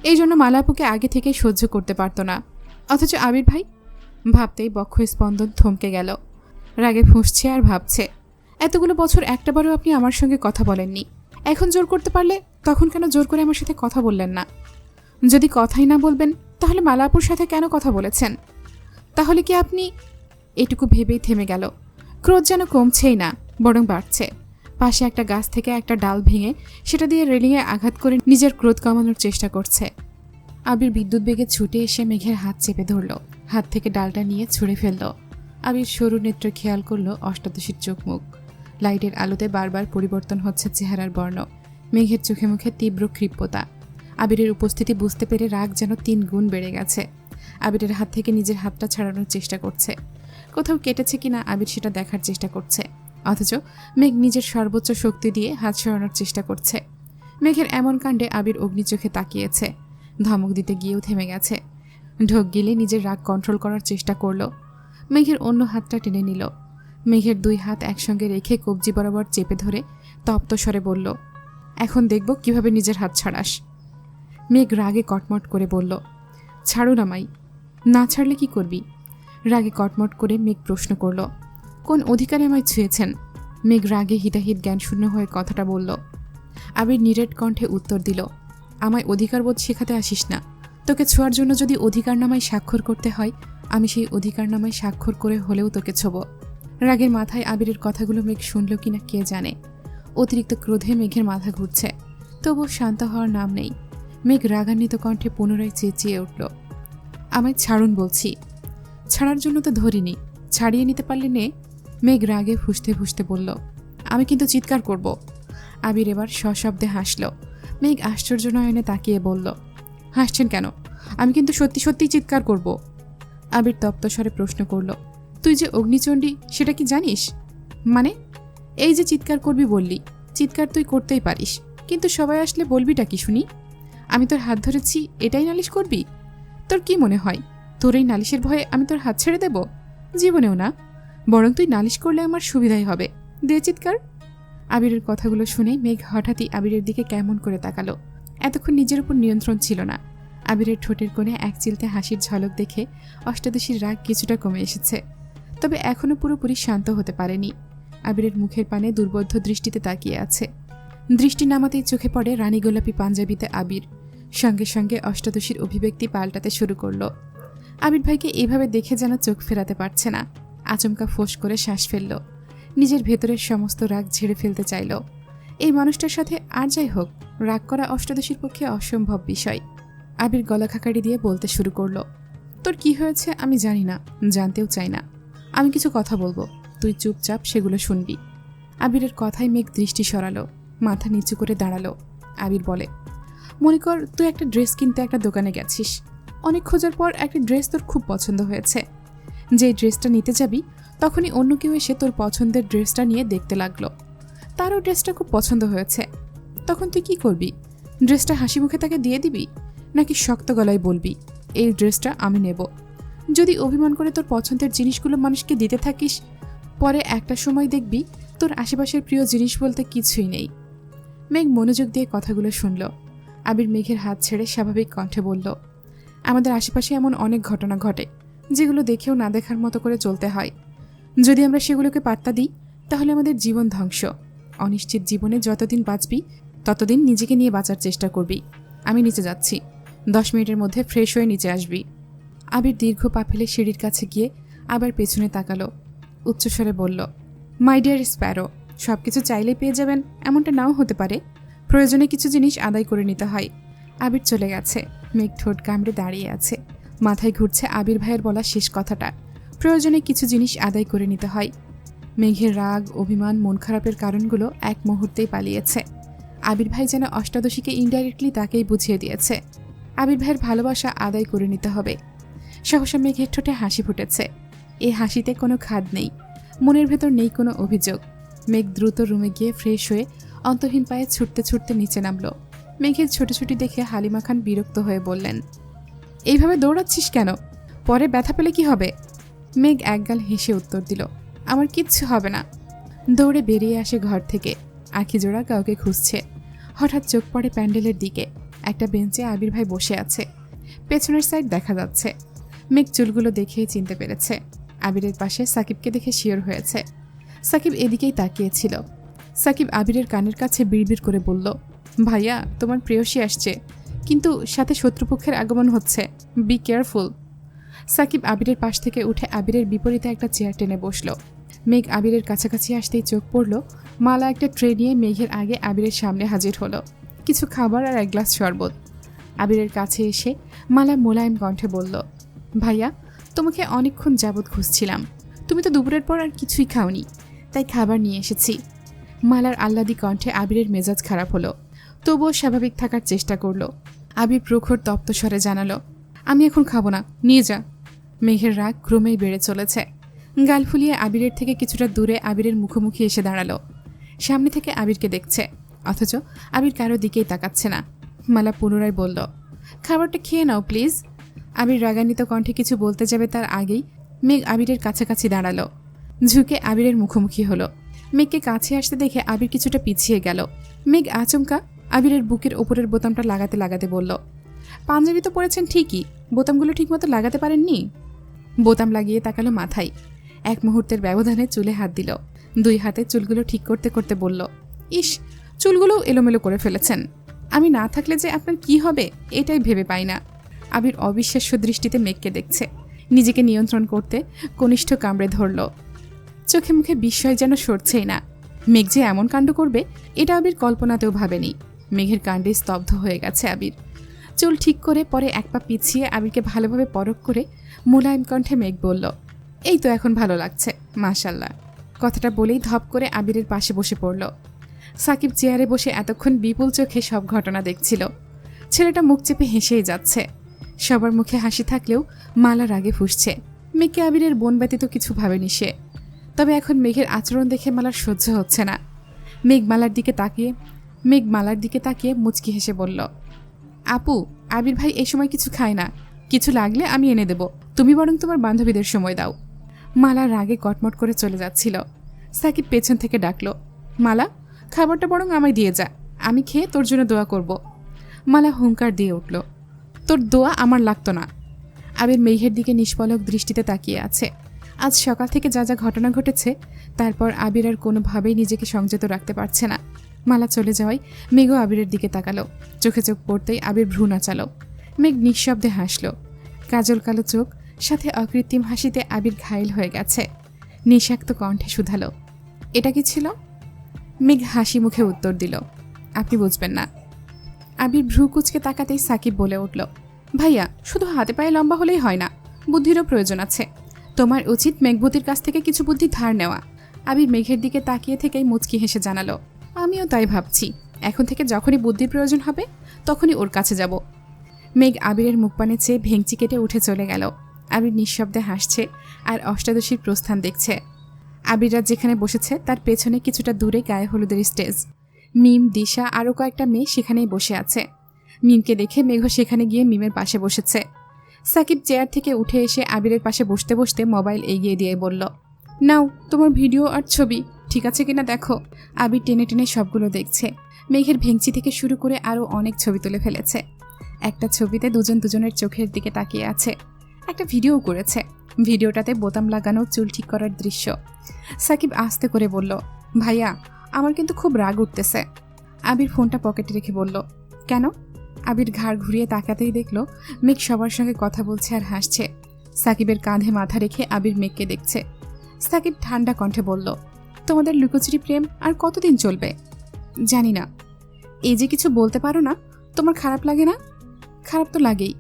এই জন্য মালাপুকে আগে থেকেই সহ্য করতে পারত না। অথচ আবির ভাই, ভাবতেই বক্ষ স্পন্দন থমকে গেল। রাগে ফুঁসছে আর ভাবছে, এতগুলো বছর একটাবারও আপনি আমার সঙ্গে কথা বলেননি, এখন জোর করতে পারলে তখন কেন জোর করে আমার সাথে কথা বললেন না? যদি কথাই না বলবেন তাহলে মালাপুর সাথে কেন কথা বলেছেন? তাহলে কি আপনি? এটুকু ভেবেই থেমে গেল। ক্রোধ যেন কমছেই না, বরং বাড়ছে। পাশে একটা গাছ থেকে একটা ডাল ভেঙে সেটা দিয়ে রেলিংয়ে আঘাত করে নিজের ক্রোধ কমানোর চেষ্টা করছে। আবির বিদ্যুৎ বেগে ছুটে এসে মেঘের হাত চেপে ধরল, হাত থেকে ডালটা নিয়ে ছুঁড়ে ফেলল। আবির সরু নেত্রে খেয়াল করল অষ্টাদশীর চোখ মুখ। লাইটের আলোতে বারবার পরিবর্তন হচ্ছে চেহারার বর্ণ। মেঘের চোখে মুখে তীব্র ক্ষিপ্রতা। আবিরের উপস্থিতি বুঝতে পেরে রাগ যেন 3 গুণ বেড়ে গেছে। আবিরের হাত থেকে নিজের হাতটা ছাড়ানোর চেষ্টা করছে। কোথাও কেটেছে কিনা আবির সেটা দেখার চেষ্টা করছে, অথচ মেঘ নিজের সর্বোচ্চ শক্তি দিয়ে হাত সরানোর চেষ্টা করছে। মেঘের এমন কাণ্ডে আবির অগ্নিচোখে তাকিয়েছে। ধমক দিতে গিয়েও থেমে গেছে। ঢোক গিলে নিজের রাগ কন্ট্রোল করার চেষ্টা করল। মেঘের অন্য হাতটা টেনে নিল। মেঘের 2 হাত একসঙ্গে রেখে কবজি বরাবর চেপে ধরে তপ্ত স্বরে বলল, এখন দেখব কিভাবে নিজের হাত ছাড়াস। মেঘ রাগে কটমট করে বলল, ছাড়ো না মাই। না ছাড়লে কি করবি? রাগে কটমট করে মেঘ প্রশ্ন করল, কোন অধিকারে আমায় ছুঁয়েছেন? মেঘ রাগে হিতাহিত জ্ঞানশূন্য হয়ে কথাটা বলল। আবির নিরেট কণ্ঠে উত্তর দিল, আমায় অধিকারবোধ শেখাতে আসিস না। তোকে ছোঁয়ার জন্য যদি অধিকারনামায় স্বাক্ষর করতে হয়, আমি সেই অধিকারনামায় স্বাক্ষর করে হলেও তোকে ছোব। রাগের মাথায় আবিরের কথাগুলো মেঘ শুনল কিনা কে জানে। অতিরিক্ত ক্রোধে মেঘের মাথা ঘুরছে, তবুও শান্ত হওয়ার নাম নেই। মেঘ রাগান্বিত কণ্ঠে পুনরায় চেঁচিয়ে উঠল, আমায় ছাড়ুন বলছি। ছাড়ার জন্য তো ধরিনি, ছাড়িয়ে নিতে পারলে নে। মেঘ রাগে ফুঁসতে ফুঁসতে বলল, আমি কিন্তু চিৎকার করব। আবির এবার সশব্দে হাসল। মেঘ আশ্চর্য নয়নে তাকিয়ে বলল, হাসছেন কেন? আমি কিন্তু সত্যি সত্যিই চিৎকার করব। আবির তপ্ত স্বরে প্রশ্ন করল, তুই যে অগ্নিচণ্ডী সেটা কি জানিস? মানে? এই যে চিৎকার করবি বললি, চিৎকার তুই করতেই পারিস, কিন্তু সবাই আসলে বলবিটা কি শুনি? আমি তোর হাত ধরেছি এটাই নালিশ করবি? তোর কি মনে হয় তোর এই নালিশের ভয়ে আমি তোর হাত ছেড়ে দেব? জীবনেও না। বরং তুই নালিশ করলে আমার সুবিধাই হবে। দে চিৎকার। আবিরের কথাগুলো শুনে মেঘ হঠাৎই আবিরের দিকে কেমন করে তাকালো। এতক্ষণ নিজের উপর নিয়ন্ত্রণ ছিল না। আবিরের ঠোঁটের কোণে এক চিলতে হাসির ঝলক দেখে অষ্টাদশীর রাগ কিছুটা কমে এসেছে, তবে এখনও পুরোপুরি শান্ত হতে পারেনি। আবিরের মুখের পানে দুর্বোধ্য দৃষ্টিতে তাকিয়ে আছে। দৃষ্টি নামাতেই চোখে পড়ে রানী গোলাপি পাঞ্জাবিতে আবির। সঙ্গে সঙ্গে অষ্টাদশীর অভিব্যক্তি পাল্টাতে শুরু করল। আবির ভাইকে এভাবে দেখে যেন চোখ ফেরাতে পারছে না। আচমকা ফোঁস করে শ্বাস ফেলল। নিজের ভেতরের সমস্ত রাগ ঝেড়ে ফেলতে চাইল। এই মানুষটার সাথে আর যাই হোক, রাগ করা অষ্টাদশীর পক্ষে অসম্ভব বিষয়। আবির গলা খাকারি দিয়ে বলতে শুরু করল, তোর কি হয়েছে আমি জানি না, জানতেও চাই না। আমি কিছু কথা বলবো, তুই চুপচাপ সেগুলো শুনবি। আবিরের কথায় মেঘ দৃষ্টি সরালো, মাথা নিচু করে দাঁড়ালো। আবির বলে, মনে কর তুই একটা ড্রেস কিনতে একটা দোকানে গেছিস। অনেক খোঁজার পর একটা ড্রেস তোর খুব পছন্দ হয়েছে। যে ড্রেসটা নিতে যাবি তখনই অন্য কেউ এসে তোর পছন্দের ড্রেসটা নিয়ে দেখতে লাগলো। তারও ড্রেসটা খুব পছন্দ হয়েছে। তখন তুই কি করবি? ড্রেসটা হাসি মুখে তাকে দিয়ে দিবি, নাকি শক্ত গলায় বলবি, এই ড্রেসটা আমি নেব? যদি অভিমান করে তোর পছন্দের জিনিসগুলো মানুষকে দিতে থাকিস, পরে একটা সময় দেখবি তোর আশেপাশের প্রিয় জিনিস বলতে কিছুই নেই। মেঘ মনোযোগ দিয়ে কথাগুলো শুনল। আবির মেঘের হাত ছেড়ে স্বাভাবিক কণ্ঠে বলল, আমাদের আশেপাশে এমন অনেক ঘটনা ঘটে যেগুলো দেখেও না দেখার মতো করে চলতে হয়। যদি আমরা সেগুলোকে পাত্তা দিই তাহলে আমাদের জীবন ধ্বংস। অনিশ্চিত জীবনে যতদিন বাঁচবি ততদিন নিজেকে নিয়ে বাঁচার চেষ্টা করবি। আমি নিচে যাচ্ছি, 10 মিনিটের মধ্যে ফ্রেশ হয়ে নিচে আসবি। আবির দীর্ঘ পা ফেলে সিঁড়ির কাছে গিয়ে আবার পেছনে তাকালো। উচ্চস্বরে বলল, মাই ডিয়ার স্প্যারো, সব কিছু চাইলেই পেয়ে যাবেন এমনটা নাও হতে পারে। প্রয়োজনে কিছু জিনিস আদায় করে নিতে হয়। আবির চলে গেছে। মেঘ ঠোঁট কামড়ে দাঁড়িয়ে আছে। মাথায় ঘুরছে আবির ভাইয়ের বলা শেষ কথাটা, প্রয়োজনে কিছু জিনিস আদায় করে নিতে হয়। মেঘের রাগ, অভিমান, মন খারাপের কারণগুলো এক মুহূর্তেই পালিয়েছে। আবির ভাই যেন অষ্টাদশীকে ইনডাইরেক্টলি তাকেই বুঝিয়ে দিয়েছে আবির ভাইয়ের ভালোবাসা আদায় করে নিতে হবে। সহসা মেঘের ঠোঁটে হাসি ফুটেছে। এই হাসিতে কোনো খাদ নেই, মনের ভেতর নেই কোনো অভিযোগ। মেঘ দ্রুত রুমে গিয়ে ফ্রেশ হয়ে অন্তহীন পায়ে ছুটতে ছুটতে নিচে নামল। মেঘের ছোটাছুটি দেখে হালিমা খান বিরক্ত হয়ে বললেন, এইভাবে দৌড়াচ্ছিস কেন? পরে ব্যথা পেলে কি হবে? মেঘ একগাল হেসে উত্তর দিল, আমার কিচ্ছু হবে না। দৌড়ে বেরিয়ে আসে ঘর থেকে। আখিজোড়া কাউকে খুঁজছে। হঠাৎ চোখ পড়ে প্যান্ডেলের দিকে। একটা বেঞ্চে আবির ভাই বসে আছে। পেছনের সাইড দেখা যাচ্ছে। মেঘ চুলগুলো দেখেই চিনতে পেরেছে। আবিরের পাশে সাকিবকে দেখে শিওর হয়েছে। সাকিব এদিকেই তাকিয়েছিল। সাকিব আবিরের কানের কাছে বিড়বিড় করে বলল, ভাইয়া তোমার প্রেয়সী আসছে, কিন্তু সাথে শত্রুপক্ষের আগমন হচ্ছে, বি কেয়ারফুল। সাকিব আবিরের পাশ থেকে উঠে আবিরের বিপরীতে একটা চেয়ার টেনে বসল। মেঘ আবিরের কাছাকাছি আসতেই চোখ পড়ল। মালা একটা ট্রে নিয়ে মেঘের আগে আবিরের সামনে হাজির হলো। কিছু খাবার আর এক গ্লাস শরবত। আবিরের কাছে এসে মালা মোলায়েম কণ্ঠে বলল, ভাইয়া তোমাকে অনেকক্ষণ যাবৎ খুঁজছিলাম। তুমি তো দুপুরের পর আর কিছুই খাওনি, তাই খাবার নিয়ে এসেছি। মালার আহ্লাদি কণ্ঠে আবিরের মেজাজ খারাপ হলো, তবুও স্বাভাবিক থাকার চেষ্টা করল। আবির প্রখর তপ্ত স্বরে জানালো, আমি এখন খাবো না, নিয়ে যা। মেঘের রাগ ক্রমেই বেড়ে চলেছে। গাল ফুলিয়ে আবিরের থেকে কিছুটা দূরে আবিরের মুখোমুখি এসে দাঁড়ালো। সামনে থেকে আবিরকে দেখছে, অথচ আবির কারো দিকেই তাকাচ্ছে না। মালা পুনরায় বলল, খাবারটা খেয়ে নাও প্লিজ। আবির রাগান্বিত কণ্ঠে কিছু বলতে যাবে তার আগেই মেঘ আবিরের কাছাকাছি দাঁড়ালো। ঝুঁকে আবিরের মুখোমুখি হলো। মেঘকে কাছে আসতে দেখে আবির কিছুটা পিছিয়ে গেল। মেঘ আচমকা আবিরের বুকের ওপরের বোতামটা লাগাতে লাগাতে বলল, পাঞ্জাবি তো পরেছেন ঠিকই, বোতামগুলো ঠিকমতো লাগাতে পারেননি? বোতাম লাগিয়ে তাকালো মাথায়। এক মুহূর্তের ব্যবধানে চুলে হাত দিল। 2 হাতে চুলগুলো ঠিক করতে করতে বলল, ইস, চুলগুলোও এলোমেলো করে ফেলেছেন। আমি না থাকলে যে আপনার কি হবে এটাই ভেবে পাই না। আবির অবিশ্বাস্য দৃষ্টিতে মেঘকে দেখছে। নিজেকে নিয়ন্ত্রণ করতে কনিষ্ঠ কামড়ে ধরল। চোখে মুখে বিস্ময় যেন সরছেই না। মেঘ যে এমন কাণ্ড করবে এটা আবির কল্পনাতেও ভাবেনি। মেঘের কাণ্ডে স্তব্ধ হয়ে গেছে আবির। চুল ঠিক করে পরে এক পা পিছিয়ে আবিরকে ভালোভাবে পরখ করে মোলায়েম কণ্ঠে মেঘ বলল, এই তো এখন ভালো লাগছে, মাশাল্লাহ। কথাটা বলেই ধপ করে আবিরের পাশে বসে পড়ল। সাকিব চেয়ারে বসে এতক্ষণ বিপুল চোখে সব ঘটনা দেখছিল। ছেলেটা মুখ চেপে হেসেই যাচ্ছে। সবার মুখে হাসি থাকলেও মালা রাগে ফুঁসছে। মেঘকে আবিরের বোন ব্যতীত কিছু ভাবেনি সে। তবে এখন মেঘের আচরণ দেখে মালার সহ্য হচ্ছে না। মেঘ মালার দিকে তাকিয়ে মুচকি হেসে বলল, আপু, আবির ভাই এই সময় কিছু খায় না, কিছু লাগলে আমি এনে দেব, তুমি বরং তোমার বান্ধবীদের সময় দাও। মালা রাগে কটমট করে চলে যাচ্ছিল। সাকিব পেছন থেকে ডাকলো, মালা, খাবারটা বরং আমায় দিয়ে যা, আমি খেয়ে তোর জন্য দোয়া করব। মালা হুঙ্কার দিয়ে উঠল, তোর দোয়া আমার লাগতো না। আবির মেঘের দিকে নিষ্পলক দৃষ্টিতে তাকিয়ে আছে। আজ সকাল থেকে যা যা ঘটনা ঘটেছে তারপর আবির আর কোনোভাবেই নিজেকে সংযত রাখতে পারছে না। মালা চলে যাওয়ায় মেঘও আবিরের দিকে তাকালো। চোখে চোখ পড়তেই আবির ভ্রু নাচালো। মেঘ নিঃশব্দে হাসল। কাজল কালো চোখ সাথে অকৃত্রিম হাসিতে আবির ঘায়েল হয়ে গেছে। নিঃশাক্ত কণ্ঠে শুধালো, এটা কি ছিল? মেঘ হাসি মুখে উত্তর দিল, আপনি বুঝবেন না। আবির ভ্রু কুচকে তাকাতেই সাকিব বলে উঠল, ভাইয়া, শুধু হাতে পায়ে লম্বা হলেই হয় না, বুদ্ধিরও প্রয়োজন আছে। তোমার উচিত মেঘবতীর কাছ থেকে কিছু বুদ্ধি ধার নেওয়া। আবির মেঘের দিকে তাকিয়ে থেকেই মুচকি হেসে জানালো, আমিও তাই ভাবছি। এখন থেকে যখনই বুদ্ধির প্রয়োজন হবে তখনই ওর কাছে যাব। মেঘ আবিরের মুখপানে চেয়ে ভেঙচি কেটে উঠে চলে গেল। আবির নিঃশব্দে হাসছে আর অষ্টাদশীর প্রস্থান দেখছে। আবিররা যেখানে বসেছে তার পেছনে কিছুটা দূরে গায়ে হলুদের স্টেজ। মিম, দিশা আরও কয়েকটা মেয়ে সেখানেই বসে আছে। মিমকে দেখে মেঘ সেখানে গিয়ে মিমের পাশে বসেছে। সাকিব চেয়ার থেকে উঠে এসে আবিরের পাশে বসতে বসতে মোবাইল এগিয়ে দিয়ে বলল, নাও তোমার ভিডিও আর ছবি ঠিক আছে কিনা দেখো। আবির টেনে টেনে সবগুলো দেখছে। মেঘের ভেঙচি থেকে শুরু করে আরও অনেক ছবি তুলে ফেলেছে। একটা ছবিতে দুজন দুজনের চোখের দিকে তাকিয়ে আছে। একটা ভিডিও করেছে। ভিডিওটাতে বোতাম লাগানো, চুল ঠিক করার দৃশ্য। সাকিব আস্তে করে বলল, ভাইয়া, আমার কিন্তু খুব রাগ উঠতেছে। আবির ফোনটা পকেটে রেখে বলল, কেন? আবির ঘাড় ঘুরিয়ে তাকাতেই দেখল মেঘ সবার সঙ্গে কথা বলছে আর হাসছে। সাকিবের কাঁধে মাথা রেখে আবির মেঘকে দেখছে। সাকিব ঠান্ডা কণ্ঠে বলল, তোমাদের লুকোচুরি প্রেম আর কতদিন চলবে? জানি না। এই যে কিছু বলতে পারো না, তোমার খারাপ লাগে না? খারাপ তো লাগেই।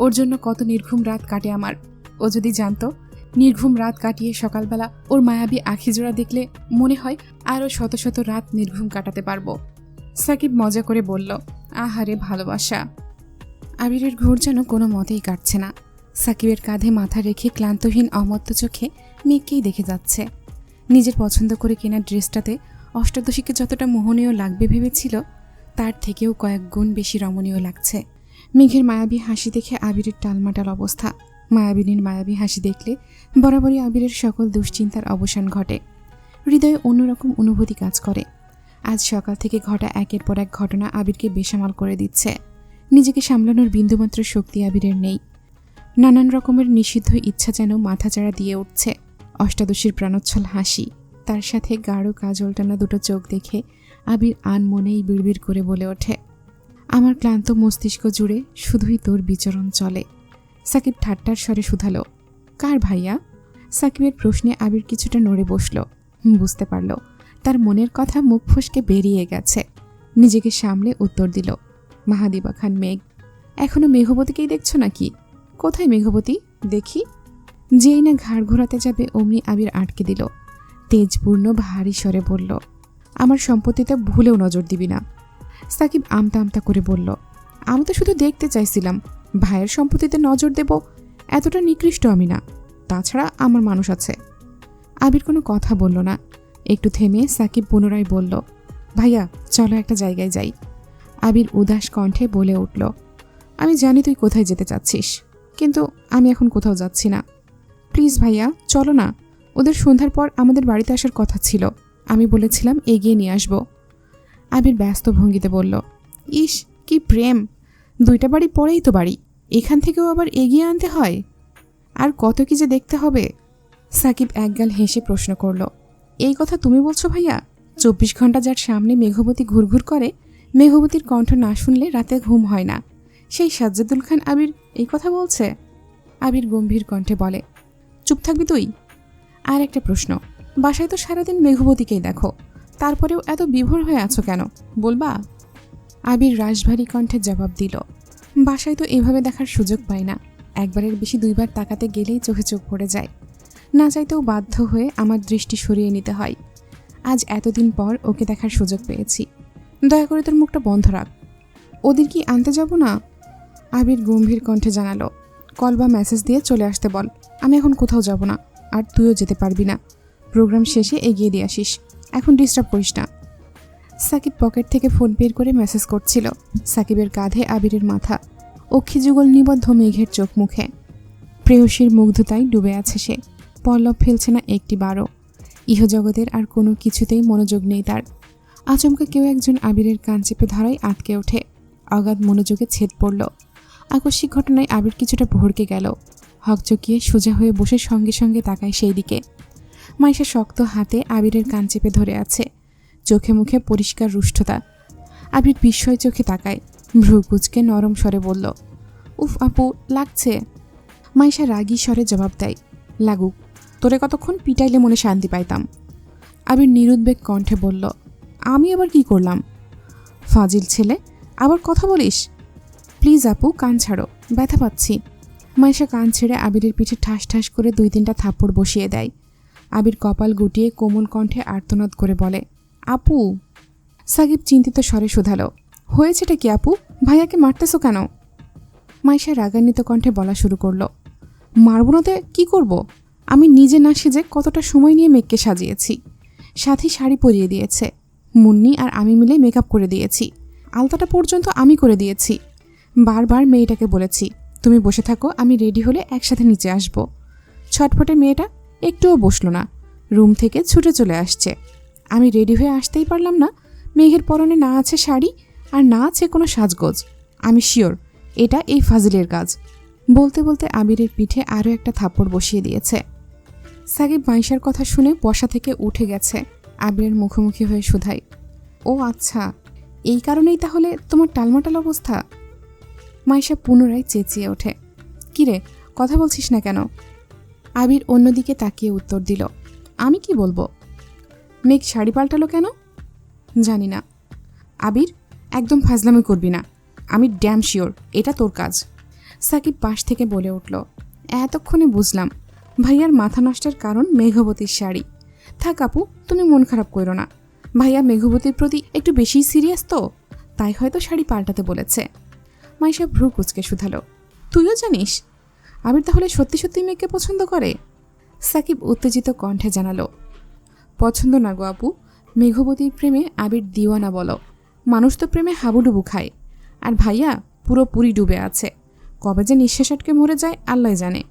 ওর জন্য কত নির্ঘুম রাত কাটে আমার। ও যদি জানতো, নির্ঘুম রাত কাটিয়ে সকালবেলা ওর মায়াবী আখিজোড়া দেখলে মনে হয় আরও শত শত রাত নির্ঘুম কাটাতে পারবো। সাকিব মজা করে বলল, আহারে ভালোবাসা। আবিরের ঘোর যেন কোনো মতেই কাটছে না। সাকিবের কাঁধে মাথা রেখে ক্লান্তহীন অমত্ত চোখে মেঘকেই দেখে যাচ্ছে। নিজের পছন্দ করে কেনা ড্রেসটাতে অষ্টাদশীকে যতটা মোহনীয় লাগবে ভেবেছিল তার থেকেও কয়েক গুণ বেশি রমণীয় লাগছে। মেঘের মায়াবী হাসি দেখে আবিরের টালমাটাল অবস্থা। মায়াবিনীর মায়াবী হাসি দেখলে বরাবরই আবিরের সকল দুশ্চিন্তার অবসান ঘটে। হৃদয়ে অন্যরকম অনুভূতি কাজ করে। আজ সকাল থেকে ঘটা একের পর এক ঘটনা আবিরকে বেসামাল করে দিচ্ছে। নিজেকে সামলানোর বিন্দুমাত্র শক্তি আবিরের নেই। নানান রকমের নিষিদ্ধ ইচ্ছা যেন মাথাচাড়া দিয়ে উঠছে। অষ্টাদশীর প্রাণোচ্ছল হাসি, তার সাথে গাঢ় কাজল টানা দুটো চোখ দেখে আবির আনমনেই বিড়বিড় করে বলে ওঠে, আমার ক্লান্ত মস্তিষ্ক জুড়ে শুধুই তোর বিচরণ চলে। সাকিব ঠাট্টার স্বরে শুধালো, কার ভাইয়া? সাকিবের প্রশ্নে আবির কিছুটা নড়ে বসল। বুঝতে পারল তার মনের কথা মুখ ফসকে বেরিয়ে গেছে। নিজেকে সামলে উত্তর দিল, মাহাদিবা খান মেঘ। এখনো মেঘবতীকেই দেখছো নাকি? কোথায় মেঘবতী? দেখি। যেই না ঘাড় ঘোরাতে যাবে অমনি আবির আটকে দিল। তেজপূর্ণ ভারী স্বরে বলল, আমার সম্পত্তিতে ভুলেও নজর দিবি না। সাকিব আমতা আমতা করে বলল, আমি তো শুধু দেখতে চাইছিলাম, ভাইয়ের সম্পত্তিতে নজর দেব এতটা নিকৃষ্ট আমি না। তাছাড়া আমার মানুষ আছে। আবির কোনো কথা বলল না। একটু থেমে সাকিব পুনরায় বলল, ভাইয়া চলো একটা জায়গায় যাই। আবির উদাস কণ্ঠে বলে উঠল, আমি জানি তুই কোথায় যেতে চাচ্ছিস, কিন্তু আমি এখন কোথাও যাচ্ছি না। প্লিজ ভাইয়া চলো না, ওদের সন্ধ্যার পর আমাদের বাড়িতে আসার কথা ছিল, আমি বলেছিলাম এগিয়ে নিয়ে আসব। আবির ব্যস্ত ভঙ্গিতে বলল, ইস কি প্রেম, 2টা বাড়ি পরেই তো বাড়ি, এখান থেকেও আবার এগিয়ে আনতে হয়, আর কত কি যে দেখতে হবে। সাকিব একগাল হেসে প্রশ্ন করল, এই কথা তুমি বলছো ভাইয়া? 24 ঘন্টা যার সামনে মেঘবতী ঘুরঘুর করে, মেঘবতীর কণ্ঠ না শুনলে রাতে ঘুম হয় না, সেই সাজ্জাদুল খান আবির এই কথা বলছে? আবির গম্ভীর কণ্ঠে বলে, চুপ থাকবি তুই? আর একটা প্রশ্ন, বাসায় তো সারাদিন মেঘবতীকেই দেখো, তারপরেও এত বিভোর হয়ে আছো কেন, বলবা? আবির রাশভারী কণ্ঠে জবাব দিল, বাসায় তো এভাবে দেখার সুযোগ পাই না, একবারের বেশি 2বার তাকাতে গেলেই চোখে চোখ পড়ে যায়, না চাইতেও বাধ্য হয়ে আমার দৃষ্টি সরিয়ে নিতে হয়। আজ এতদিন পর ওকে দেখার সুযোগ পেয়েছি, দয়া করে তোর মুখটা বন্ধ রাখ। ওদের কি আনতে যাব না? আবির গম্ভীর কণ্ঠে জানালো, কল বা মেসেজ দিয়ে চলে আসতে বল, আমি এখন কোথাও যাব না, আর তুইও যেতে পারবি না, প্রোগ্রাম শেষে এগিয়ে দিয়ে আসিস, এখন ডিস্টার্ব করিস না। সাকিব পকেট থেকে ফোন বের করে মেসেজ করছিল। সাকিবের কাঁধে আবিরের মাথা, অক্ষিযুগল নিবদ্ধ মেঘের চোখ মুখে, প্রেয়সীর মুগ্ধতায় ডুবে আছে সে, পল্লব ফেলছে না একটি বারও, ইহজগতের আর কোনো কিছুতেই মনোযোগ নেই তার। আচমকা কেউ একজন আবিরের কান চেপে ধরায় আটকে ওঠে, অগাধ মনোযোগে ছেদ পড়ল। আকস্মিক ঘটনায় আবির কিছুটা ভড়কে গেল, হকচকিয়ে সোজা হয়ে বসে সঙ্গে সঙ্গে তাকায় সেই দিকে। মাইশা শক্ত হাতে আবিরের কান চেপে ধরে আছে, চোখে মুখে পরিষ্কার রুষ্টতা। আবির বিস্ময় চোখে তাকায়, ভ্রু কুঁচকে নরম স্বরে বলল, উফ আপু লাগছে। মাইশা রাগী স্বরে জবাব দেয়, লাগুক, তোরে কতক্ষণ পিটাইলে মনে শান্তি পাইতাম। আবির নিরুদ্বেগ কণ্ঠে বলল, আমি আবার কি করলাম? ফাজিল ছেলে, আবার কথা বলিস? প্লিজ আপু কান ছাড়ো, ব্যথা পাচ্ছি। মাইশা কান ছেড়ে আবিরের পিঠে ঠাস ঠাস করে 2-3টা থাপ্পড় বসিয়ে দেয়। আবির কপাল গুটিয়ে কোমল কণ্ঠে আর্তনাদ করে বলে, আপু। সাকিব চিন্তিত স্বরে শুধালো, হয়েছেটা কি আপু, ভাইয়াকে মারতেছো কেন? মাইশা রাগান্বিত কণ্ঠে বলা শুরু করলো, মারব নাতে কি করব? আমি নিজে না সেজে কতটা সময় নিয়ে মেঘকে সাজিয়েছি, সাথী শাড়ি পরিয়ে দিয়েছে, মুন্নি আর আমি মিলে মেকআপ করে দিয়েছি, আলতাটা পর্যন্ত আমি করে দিয়েছি। বারবার মেয়েটাকে বলেছি, তুমি বসে থাকো, আমি রেডি হলে একসাথে নিচে আসব। ছটফটে মেয়েটা একটুও বসলো না, রুম থেকে ছুটে চলে আসছে। আমি রেডি হয়ে আসতেই পারলাম না, মেঘের পরনে না আছে শাড়ি আর না আছে কোনো সাজগোজ। আমি শিওর এটা এই ফাজিলের কাজ। বলতে বলতে আবিরের পিঠে আরও একটা থাপ্পড় বসিয়ে দিয়েছে। সাকিব মাইশার কথা শুনে বসা থেকে উঠে গেছে, আবিরের মুখোমুখি হয়ে শুধাই, ও আচ্ছা, এই কারণেই তাহলে তোমার টালমাটাল অবস্থা? মাইশা পুনরায় চেঁচিয়ে ওঠে, কিরে কথা বলছিস না কেন? আবির অন্যদিকে তাকিয়ে উত্তর দিল, আমি কি বলবো? মেঘ শাড়ি পাল্টালো কেন? জানি না। আবির একদম ফাজলামি করবি না, আমি ড্যাম শিওর এটা তোর কাজ। সাকিব পাশ থেকে বলে উঠল, এতক্ষণে বুঝলাম ভাইয়ার মাথা নষ্টের কারণ মেঘবতীর শাড়ি। থাক আপু, তুমি মন খারাপ করো না, ভাইয়া মেঘবতীর প্রতি একটু বেশি সিরিয়াস তো, তাই হয়তো শাড়ি পাল্টাতে বলেছে। মাইশা ভ্রু কুচকে শুধালো, তুইও জানিস? আবির তাহলে সত্যি সত্যি মেঘকে পছন্দ করে? সাকিব উত্তেজিত কণ্ঠে জানালো, পছন্দ না গো আপু, মেঘবতীর প্রেমে আবির দিওয়ানা বলো। মানুষ তো প্রেমে হাবুডুবু খায়, আর ভাইয়া পুরোপুরি ডুবে আছে, কবে যে নিঃশ্বাস আটকে মরে যায় আল্লাহ জানে।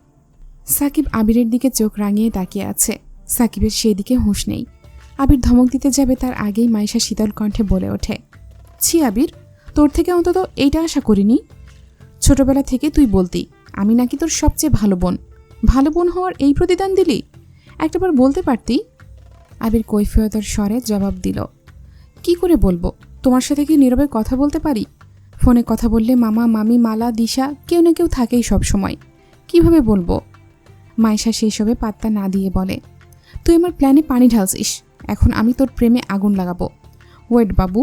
সাকিব আবিরের দিকে চোখ রাঙিয়ে তাকিয়ে আছে, সাকিবের সেই দিকে হুঁশ নেই। আবির ধমক দিতে যাবে তার আগেই মাইশা শীতল কণ্ঠে বলে ওঠে, ছি আবির, তোর থেকে অন্তত এইটা আশা করিনি। ছোটবেলা থেকে তুই বলতি আমি নাকি তোর সবচেয়ে ভালো বোন, ভালো বোন হওয়ার এই প্রতিদান দিলি, একটাবার বলতে পারতি। আবির কৈফিয়তার স্বরে জবাব দিল, কি করে বলবো, তোমার সাথে কি নীরবে কথা বলতে পারি? ফোনে কথা বললে মামা মামি মালা দিশা কেউ না কেউ থাকেই সব সময়, কিভাবে বলবো? মাইশা সেই সবে পাত্তা না দিয়ে বলে, তুই আমার প্ল্যানে পানি ঢালছিস, এখন আমি তোর প্রেমে আগুন লাগাবো। ওয়েট বাবু।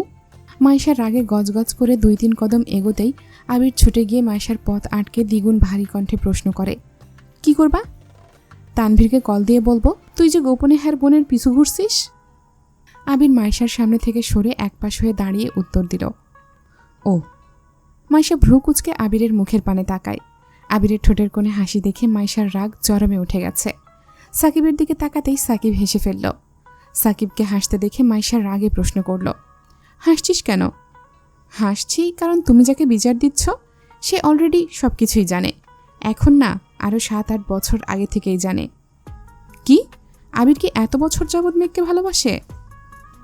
মাইশার রাগে গজগজ করে 2-3 কদম এগোতেই আবির ছুটে গিয়ে মাইশার পথ আটকে দ্বিগুণ ভারী কণ্ঠে প্রশ্ন করে, কি করবা? তানভীরকে কল দিয়ে বলবো তুই যে গোপনে হ্যার বোনের পিছু ঘুরছিস। আবির মাইশার সামনে থেকে সরে একপাশ হয়ে দাঁড়িয়ে উত্তর দিল, ও। মাইশা ভ্রু কুচকে আবিরের মুখের পানে তাকায়। আবিরের ঠোঁটের কোণে হাসি দেখে মাইশার রাগ চরমে উঠে গেছে। সাকিবের দিকে তাকাতেই সাকিব হেসে ফেলল। সাকিবকে হাসতে দেখে মাইশার রাগে প্রশ্ন করল, হাসছিস কেন? হাসছি কারণ তুমি যাকে বিচার দিচ্ছ সে অলরেডি সব কিছুই জানে, এখন না আরও 7-8 বছর আগে থেকেই জানে। কি? আবির কি এত বছর যাবৎ মেঘকে ভালোবাসে?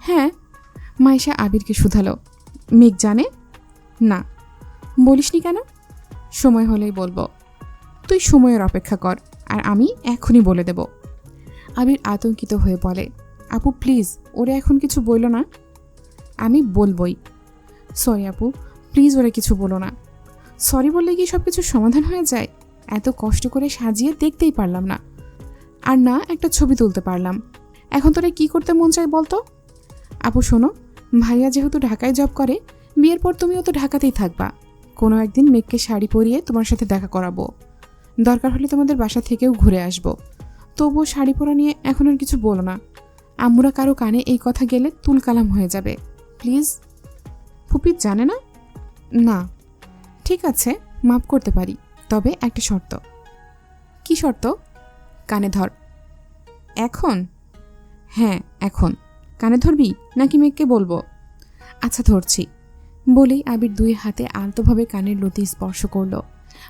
হ্যাঁ। মাইশা আবিরকে শুধালো। মেঘ জানে? না। বলিসনি কেন? সময় হলেই বলবো। তুই সময়ের অপেক্ষা কর, আর আমি এখনই বলে দেব। আবির আতঙ্কিত হয়ে বলে, আপু প্লিজ, ওরে এখন কিছু বইল না। আমি বলবই। সরি আপু, প্লিজ ওরে কিছু বলো না। সরি বললে কি সব কিছুর সমাধান হয়ে যায়? এত কষ্ট করে সাজিয়ে দেখতেই পারলাম না, আর না একটা ছবি তুলতে পারলাম। এখন তোরা কি করতে মন চায় বলতো? আপু শোনো, ভাইয়া যেহেতু ঢাকায় জব করে, বিয়ের পর তুমিও তো ঢাকাতেই থাকবা। কোনো একদিন মেঘকে শাড়ি পরিয়ে তোমার সাথে দেখা করাবো। দরকার হলে তোমাদের বাসা থেকেও ঘুরে আসবো। তবুও শাড়ি পরা নিয়ে এখন আর কিছু বলো না। আম্মুরা কারো কানে এই কথা গেলে তুলকালাম হয়ে যাবে, প্লিজ। ফুপি জানে না? না। ঠিক আছে, মাফ করতে পারি, তবে একটা শর্ত। কি শর্ত? কানে ধর। এখন? হ্যাঁ এখন। কানে ধরবি নাকি মেঘকে বলবো? আচ্ছা ধরছি। বলেই আবির দুই হাতে আলতোভাবে কানের লতি স্পর্শ করল।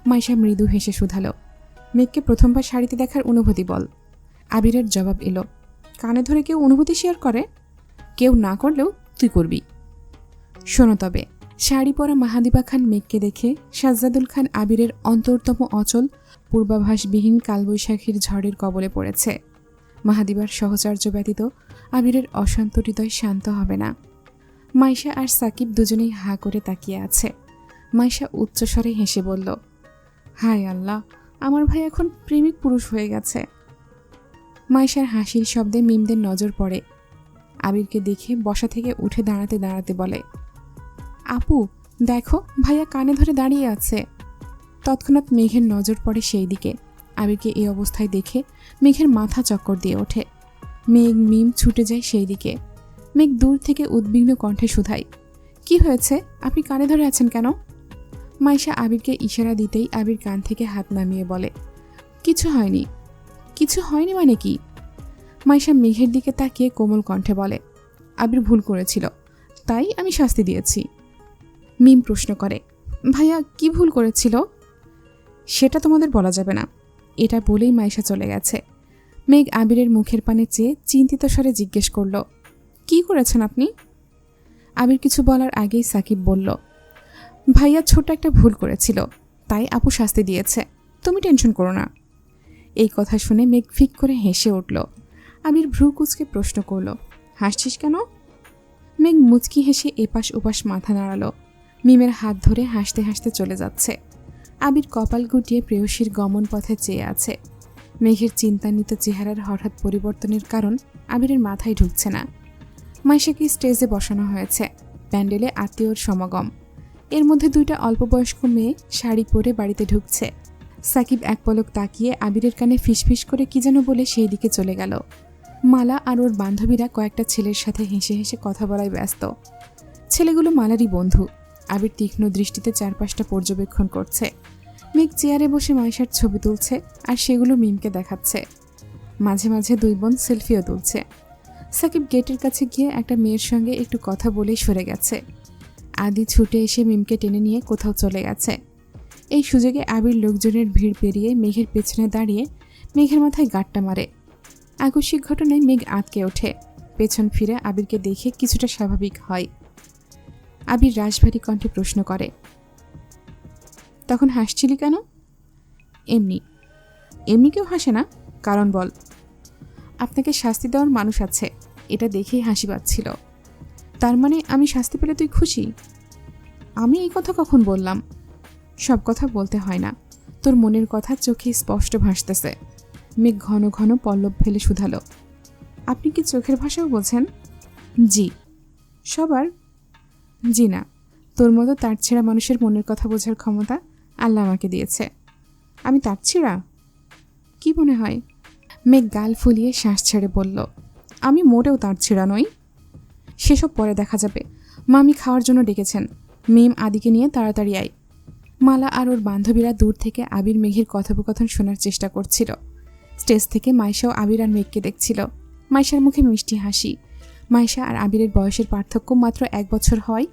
মাইশা মৃদু হেসে শুধালো, মেঘকে প্রথমবার শাড়িতে দেখার অনুভূতি বল। আবিরের জবাব এলো, কানে ধরে কেউ অনুভূতি শেয়ার করে? কেউ না করলেও তুই করবি। শোনো তবে, শাড়ি পরা মাহাদিবা খান মেঘকে দেখে সাজ্জাদুল খান আবিরের অন্তরতম অচল পূর্বাভাসবিহীন কালবৈশাখীর ঝড়ের কবলে পড়েছে। মাহাদিবার সহচর্য ব্যতীত আবিরের অশান্ত হৃদয় শান্ত হবে না। মাইশা আর সাকিব দুজনেই হা করে তাকিয়ে আছে। মাইশা উচ্চস্বরে হেসে বলল, হায় আল্লাহ, আমার ভাই এখন প্রেমিক পুরুষ হয়ে গেছে। মাইশার হাসির শব্দে মিমদের নজর পড়ে। আবিরকে দেখে বসা থেকে উঠে দাঁড়াতে দাঁড়াতে বলে, আপু দেখো, ভাইয়া কানে ধরে দাঁড়িয়ে আছে। তৎক্ষণাৎ মেঘের নজর পড়ে সেই দিকে। আবিরকে এই অবস্থায় দেখে মেঘের মাথা চক্কর দিয়ে ওঠে। মেঘ মিম ছুটে যায় সেই দিকে। মেঘ দূর থেকে উদ্বিগ্ন কণ্ঠে শুধায়, কি হয়েছে? আপনি কানে ধরে আছেন কেন? মাইশা আবিরকে ইশারা দিতেই আবির কান থেকে হাত নামিয়ে বলে, কিছু হয়নি। কিছু হয়নি মানে কি? মাইশা মেঘের দিকে তাকিয়ে কোমল কণ্ঠে বলে, আবির ভুল করেছিল, তাই আমি শাস্তি দিয়েছি। মিম প্রশ্ন করে, ভাইয়া কি ভুল করেছিল? সেটা তোমাদের বলা যাবে না। এটা বলেই মাইশা চলে গেছে। মেঘ আবিরের মুখের পানে চেয়ে চিন্তিত স্বরে জিজ্ঞেস করল, কি করেছেন আপনি? আবির কিছু বলার আগেই সাকিব বলল, ভাইয়া ছোট একটা ভুল করেছিল, তাই আপু শাস্তি দিয়েছে, তুমি টেনশন করো না। এই কথা শুনে মেঘ ফিক করে হেসে উঠল। আবির ভ্রু কুচকে প্রশ্ন করল, হাসছিস কেন? মেঘ মুচকি হেসে এপাশ ওপাশ মাথা নাড়ালো। মিমের হাত ধরে হাসতে হাসতে চলে যাচ্ছে। আবির কপাল গুটিয়ে প্রেয়সীর গমন পথে চেয়ে আছে। মেঘের চিন্তান্বিত চেহারার হঠাৎ পরিবর্তনের কারণ আবিরের মাথায় ঢুকছে না। মাইশাকে স্টেজে বসানো হয়েছে, প্যান্ডেলে আত্মীয়র সমাগম। এর মধ্যে দুইটা অল্পবয়স্ক মেয়ে শাড়ি পরে বাড়িতে ঢুকছে। সাকিব এক পলক তাকিয়ে আবিরের কানে ফিসফিস করে কি যেন বলে সেই দিকে চলে গেল। মালা আর ওর বান্ধবীরা কয়েকটা ছেলের সাথে হেসে হেসে কথা বলায় ব্যস্ত। ছেলেগুলো মালারই বন্ধু। আবির তীক্ষ্ণ দৃষ্টিতে চারপাশটা পর্যবেক্ষণ করছে। মেঘ চেয়ারে বসে মাইশার ছবি তুলছে আর সেগুলো মিমকে দেখাচ্ছে। মাঝে মাঝে দুই বোন সেলফিও তুলছে। সাকিব গেটের কাছে গিয়ে একটা মেয়ের সঙ্গে একটু কথা বলেই সরে গেছে। আদি ছুটে এসে মিমকে টেনে নিয়ে কোথাও চলে গেছে। এই সুযোগে আবির লোকজনের ভিড় পেরিয়ে মেঘের পেছনে দাঁড়িয়ে মেঘের মাথায় গাঁটটা মারে। আকস্মিক ঘটনায় মেঘ আঁতকে ওঠে। পেছন ফিরে আবিরকে দেখে কিছুটা স্বাভাবিক হয়। আবির রাশভারী কণ্ঠে প্রশ্ন করে, তখন হাসছিলি কেন? এমনি। এমনি কেউ হাসে না, কারণ বল। আপনাকে শাস্তি দেওয়ার মানুষ আছে, এটা দেখেই হাসি পাচ্ছিল। তার মানে আমি শাস্তি পেলে তুই খুশি? আমি এই কথা কখন বললাম? সব কথা বলতে হয় না, তোর মনের কথা চোখে স্পষ্ট ভাসতেছে। মেঘ ঘন ঘন পল্লব ফেলে শুধালো, আপনি কি চোখের ভাষাও বোঝেন? জি। সবার? জি না, তোর মতো তার ছেঁড়া মানুষের মনের কথা বোঝার ক্ষমতা আল্লাহ আমাকে দিয়েছে। আমি তার ছেঁড়া? কি মনে হয়? মেঘ গাল ফুলিয়ে শ্বাস ছেড়ে বলল, আমি মোটেও তার ছেঁড়া নই। সেসব পরে দেখা যাবে। মামি খাওয়ার জন্য ডেকেছেন। মিম আদিকে নিয়ে তাড়াতাড়ি আয়। মালা আর ওর বান্ধবীরা দূর থেকে আবির মেঘের কথোপকথন শোনার চেষ্টা করছিল। স্টেজ থেকে মাইশাও আবির আর মেঘকে দেখছিল। মাইশার মুখে মিষ্টি হাসি। মাইশা আর আবিরের বয়সের পার্থক্য মাত্র 1 বছর হয়।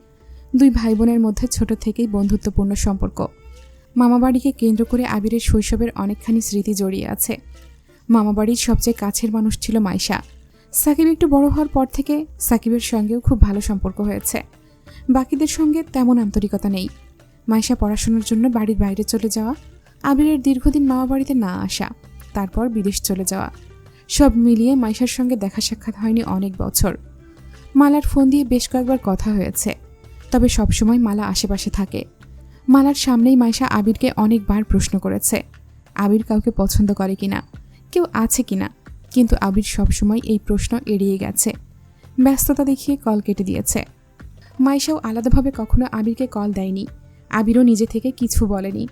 দুই ভাই বোনের মধ্যে ছোট থেকেই বন্ধুত্বপূর্ণ সম্পর্ক। মামাবাড়িকে কেন্দ্র করে আবিরের শৈশবের অনেকখানি স্মৃতি জড়িয়ে আছে। মামাবাড়ির সবচেয়ে কাছের মানুষ ছিল মাইশা। সাকিব একটু বড় হওয়ার পর থেকে সাকিবের সঙ্গেও খুব ভালো সম্পর্ক হয়েছে। বাকিদের সঙ্গে তেমন আন্তরিকতা নেই। মাইশা পড়াশোনার জন্য বাড়ির বাইরে চলে যাওয়া, আবিরের দীর্ঘদিন মামাবাড়িতে না আসা, তারপর বিদেশ চলে যাওয়া, সব মিলিয়ে মাইশার সঙ্গে দেখা সাক্ষাৎ হয়নি অনেক বছর। মালার ফোন দিয়ে বেশ কয়েকবার কথা হয়েছে, তবে সবসময় মালা আশেপাশে থাকে। মালার সামনেই মাইশা আবিরকে অনেকবার প্রশ্ন করেছে আবির কাউকে পছন্দ করে কিনা, কেউ আছে কিনা, কিন্তু আবির সবসময় এই প্রশ্ন এড়িয়ে গেছে, ব্যস্ততা দেখিয়ে কল কেটে দিয়েছে। মাইশাও আলাদাভাবে কখনো আবিরকে কল দেয়নি, আবিরও নিজে থেকে কিছু বলেনি।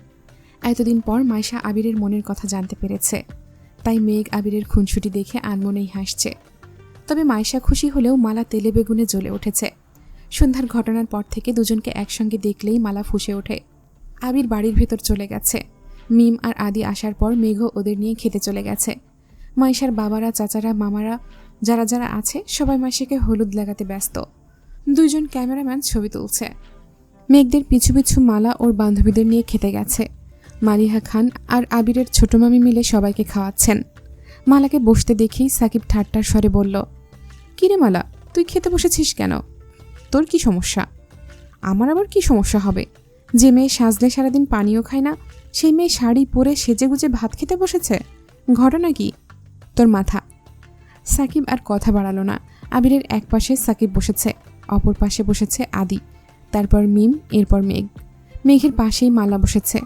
এতদিন পর মাইশা আবিরের মনের কথা জানতে পেরেছে, তাই মেঘ আবিরের খুনসুটি দেখে আনমনেই হাসছে। তবে মাইশা খুশি হলেও মালা তেলে বেগুনে জ্বলে উঠেছে। সন্ধ্যার ঘটনার পর থেকে দুজনকে একসঙ্গে দেখলেই মালা ফুঁসে ওঠে। আবির বাড়ির ভেতর চলে গেছে। মিম আর আদি আসার পর মেঘও ওদের নিয়ে খেতে চলে গেছে। মাইশার বাবারা, চাচারা, মামারা যারা যারা আছে সবাই মাইশাকে হলুদ লাগাতে ব্যস্ত। দুইজন ক্যামেরাম্যান ছবি তুলছে। মেঘদের পিছু পিছু মালা ওর বান্ধবীদের নিয়ে খেতে গেছে। মালিহা খান আর আবিরের ছোট মামি মিলে সবাইকে খাওয়াচ্ছেন। মালাকে বসতে দেখেই সাকিব ঠাট্টার স্বরে বলল, কিরে মালা, তুই খেতে বসেছিস কেন? তোর কি সমস্যা? আমার আবার কি সমস্যা হবে? যে মেয়ে সাজলে সারাদিন পানিও খায় না, সেই মেয়ে শাড়ি পরে সেজেগুজে ভাত খেতে বসেছে, ঘটনা কি? তোর মাথা। সাকিব আর কথা বাড়ালো না। আবিরের এক পাশে সাকিব বসেছে, অপর পাশে বসেছে আদি, তারপর মিম, এরপর মেঘ। মেঘের পাশেই মালা বসেছে।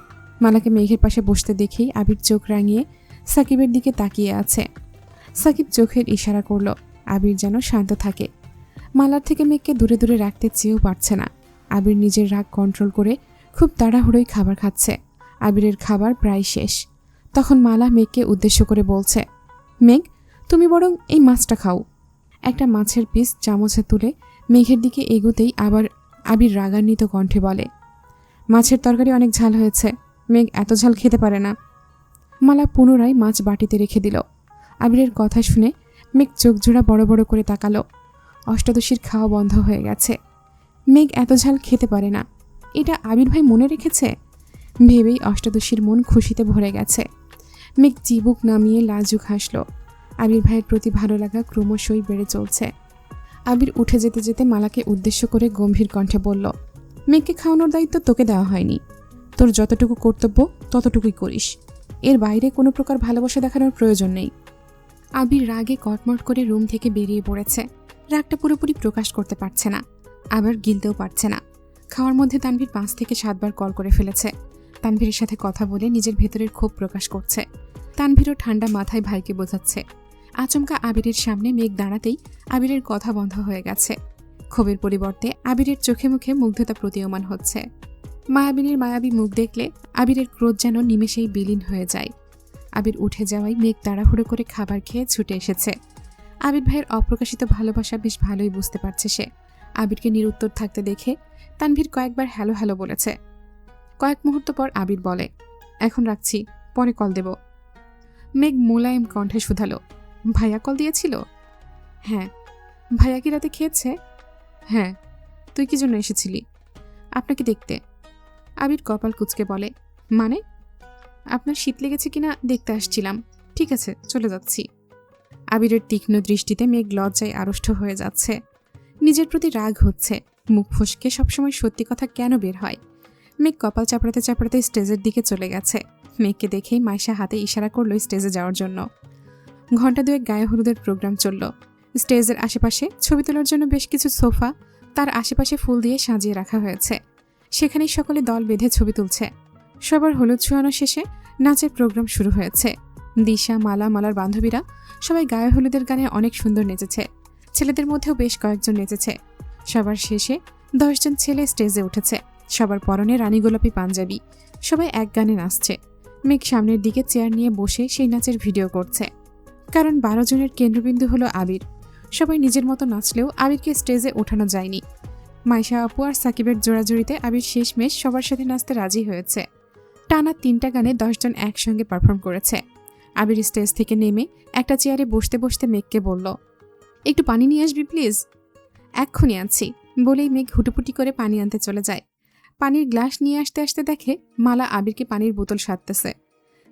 মালাকে মেঘের পাশে বসতে দেখেই আবির চোখ রাঙিয়ে সাকিবের দিকে তাকিয়ে আছে। সাকিব চোখের ইশারা করল আবির যেন শান্ত থাকে। মালার থেকে মেঘকে দূরে দূরে রাখতে চেয়েও পারছে না। আবির নিজের রাগ কন্ট্রোল করে খুব তাড়াহুড়োই খাবার খাচ্ছে। আবিরের খাবার প্রায় শেষ। তখন মালা মেঘকে উদ্দেশ্য করে বলছে, মেঘ, তুমি বরং এই মাছটা খাও। একটা মাছের পিস চামচে তুলে মেঘের দিকে এগোতেই আবার আবির রাগান্বিত কণ্ঠে বলে, মাছের তরকারি অনেক ঝাল হয়েছে, মেঘ এত ঝাল খেতে পারে না। মালা পুনরায় মাছ বাটিতে রেখে দিল। আবিরের কথা শুনে মেঘ চোখ জোড়া বড় বড় করে তাকালো। অষ্টাদশীর খাওয়া বন্ধ হয়ে গেছে। মেঘ এত ঝাল খেতে পারে না, এটা আবির ভাই মনে রেখেছে ভেবেই অষ্টাদশীর মন খুশিতে ভরে গেছে। মেঘ চিবুক নামিয়ে লাজুক হাসল। আবির ভাইয়ের প্রতি ভালো লাগা ক্রমশই বেড়ে চলছে। আবির উঠে যেতে যেতে মালাকে উদ্দেশ্য করে গম্ভীর কণ্ঠে বলল, মেঘকে খাওয়ানোর দায়িত্ব তোকে দেওয়া হয়নি। তোর যতটুকু কর্তব্য ততটুকুই করিস, এর বাইরে কোনো প্রকার ভালোবাসা দেখানোর প্রয়োজন নেই। আবির রাগে কটমট করে রুম থেকে বেরিয়ে পড়েছে। রাগটা পুরোপুরি প্রকাশ করতে পারছে না, আবার গিলতেও পারছে না। খাওয়ার মধ্যে তানভীর 5 থেকে 7 বার কল করে ফেলেছে। তানভীরের সাথে কথা বলে নিজের ভেতরের ক্ষোভ প্রকাশ করছে। তানভীরও ঠান্ডা মাথায় ভাইকে বোঝাচ্ছে। আচমকা আবিরের সামনে মেঘ দাঁড়াতেই আবিরের কথা বন্ধ হয়ে গেছে। ক্ষোভের পরিবর্তে আবিরের চোখে মুখে মুগ্ধতা প্রতীয়মান হচ্ছে। মায়াবিনীর মায়াবী মুখ দেখলে আবিরের ক্রোধ যেন নিমেষেই বিলীন হয়ে যায়। আবির উঠে যাওয়ায় মেঘ তাড়াহুড়ো করে খাবার খেয়ে ছুটে এসেছে। আবির ভাইয়ের অপ্রকাশিত ভালোবাসা বেশ ভালোই বুঝতে পারছে সে। আবিরকে নিরুত্তর থাকতে দেখে তানভীর কয়েকবার হ্যালো হ্যালো বলেছে। কয়েক মুহূর্ত পর আবির বলে, এখন রাখছি, পরে কল দেব। মেঘ মোলায়েম কণ্ঠে শুধালো, ভাইয়া কল দিয়েছিল? হ্যাঁ। ভাইয়া কি রাতে খেয়েছে? হ্যাঁ। তুই কি জন্য এসেছিলি? আপনাকে দেখতে। আবির কপাল কুঁচকে বলে, মানে? আপনার শীত লেগেছে কিনা দেখতে আসছিলাম। ঠিক আছে, চলে যাচ্ছি। আবিরের তীক্ষ্ণ দৃষ্টিতে মেঘ লজ্জায় আড়ষ্ট হয়ে যাচ্ছে। নিজের প্রতি রাগ হচ্ছে। মুখ ফসকে সবসময় সত্যি কথা কেন বের হয়? মেঘ কপাল চাপড়াতে চাপড়াতে স্টেজের দিকে চলে গেছে। মেঘকে দেখেই মাইশা হাতে ইশারা করলো স্টেজে যাওয়ার জন্য। ঘণ্টা দুয়েক গায়ে হলুদের প্রোগ্রাম চলল। স্টেজের আশেপাশে ছবি তোলার জন্য বেশ কিছু সোফা তার আশেপাশে ফুল দিয়ে সাজিয়ে রাখা হয়েছে। সেখানেই সকলে দল বেঁধে ছবি তুলছে। সবার হলুদ ছোঁয়ানো শেষে নাচের প্রোগ্রাম শুরু হয়েছে। দিশা, মালা, মালার বান্ধবীরা সবাই গায়ে হলুদের গানে অনেক সুন্দর নেচেছে। ছেলেদের মধ্যেও বেশ কয়েকজন নেচেছে। সবার শেষে 10 জন ছেলে স্টেজে উঠেছে। সবার পরনে রানী গোলাপি পাঞ্জাবি। সবাই এক গানে নাচছে। মেঘ সামনের দিকে চেয়ার নিয়ে বসে সেই নাচের ভিডিও করছে। কারণ 12 জনের কেন্দ্রবিন্দু হলো আবির। সবাই নিজের মতো নাচলেও আবিরকে স্টেজে ওঠানো যায়নি। মাইশা আপু আর সাকিবের জোড়াজুড়িতে আবির শেষমেশ সবার সাথে নাচতে রাজি হয়েছে। টানা 3টা গানে 10 জন একসঙ্গে পারফর্ম করেছে। আবির স্টেজ থেকে নেমে একটা চেয়ারে বসতে বসতে মেঘকে বলল, একটু পানি নিয়ে আসবি প্লিজ। এক্ষুনি আনছি বলেই মেঘ হুটুপুটি করে পানি আনতে চলে যায়। পানির গ্লাস নিয়ে আসতে আসতে দেখে মালা আবিরকে পানির বোতল সারতেছে।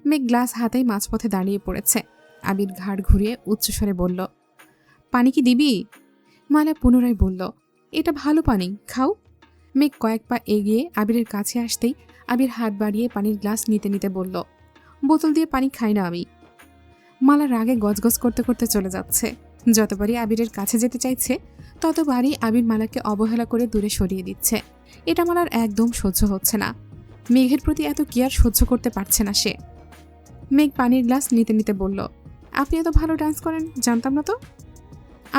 মেঘ গ্লাস হাতেই মাঝপথে দাঁড়িয়ে পড়েছে। আবির ঘাড় ঘুরিয়ে উচ্চস্বরে বলল, পানি কি দিবি? মালা পুনরায় বলল, এটা ভালো পানি, খাও। মেঘ কয়েক পা এগিয়ে আবিরের কাছে আসতেই আবির হাত বাড়িয়ে পানির গ্লাস নিতে নিতে বলল, বোতল দিয়ে পানি খাই না আমি। মালা রাগে গজগজ করতে করতে চলে যাচ্ছে। যতবারই আবিরের কাছে যেতে চাইছে ততবারই আবির মালাকে অবহেলা করে দূরে সরিয়ে দিচ্ছে। এটা মালার একদম সহ্য হচ্ছে না। মেঘের প্রতি এত কেয়ার সহ্য করতে পারছে না সে। মেঘ পানির গ্লাস নিতে নিতে বলল, আপনি এত ভালো ডান্স করেন, জানতাম না তো।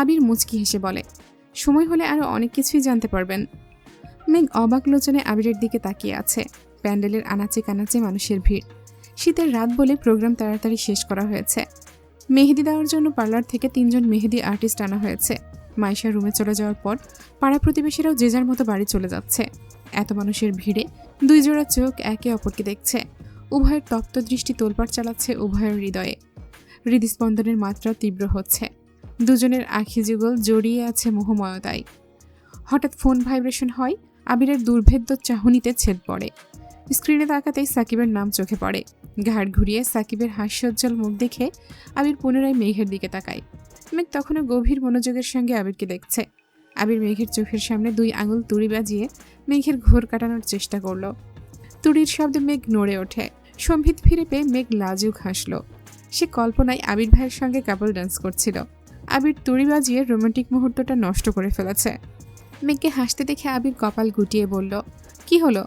আবির মুচকি হেসে বলে, সময় হলে আরো অনেক কিছুই জানতে পারবেন। মেঘ অবাক লোচনে আবিরের দিকে তাকিয়ে আছে। প্যান্ডেলের আনাচে কানাচে মানুষের ভিড়। শীতের রাত বলে প্রোগ্রাম তাড়াতাড়ি শেষ করা হয়েছে। মেহেদি দেওয়ার জন্য পার্লার থেকে 3 জন মেহেদি আর্টিস্ট আনা হয়েছে। মাইশা রুমে চলে যাওয়ার পর পাড়া প্রতিবেশীরাও যে যার মতো বাড়ি চলে যাচ্ছে। এত মানুষের ভিড়ে 2 জোড়া চোখ একে অপরকে দেখছে। উভয়ের তপ্ত দৃষ্টি তোলপাড় চালাচ্ছে উভয়ের হৃদয়ে। হৃদস্পন্দনের মাত্রা তীব্র হচ্ছে। দুজনের আখি যুগল জড়িয়ে আছে মোহময়তায়। হঠাৎ ফোন ভাইব্রেশন হয়। আবিরের দুর্ভেদ্য চাহনিতে ছেদ পড়ে। স্ক্রিনে তাকাতেই সাকিবের নাম চোখে পড়ে। ঘাড় ঘুরিয়ে সাকিবের হাস্যোজ্জ্বল মুখ দেখে আবির পুনরায় মেঘের দিকে তাকায়। মেঘ তখনও গভীর মনোযোগের সঙ্গে আবিরকে দেখছে। আবির মেঘের চোখের সামনে 2 আঙুল তুড়ি বাজিয়ে মেঘের ঘোর কাটানোর চেষ্টা করল। তুড়ির শব্দে মেঘ নড়ে ওঠে। সম্ভিত ফিরে পেয়ে মেঘ লাজুক হাসল। সে কল্পনায় আবির ভাইয়ের সঙ্গে কাপল ডান্স করছিল। আবির তুড়ি বাজিয়ে রোমান্টিক মুহূর্তটা নষ্ট করে ফেলেছে। মেঘকে হাসতে দেখে আবির কপাল গুটিয়ে বলল, কি হলো,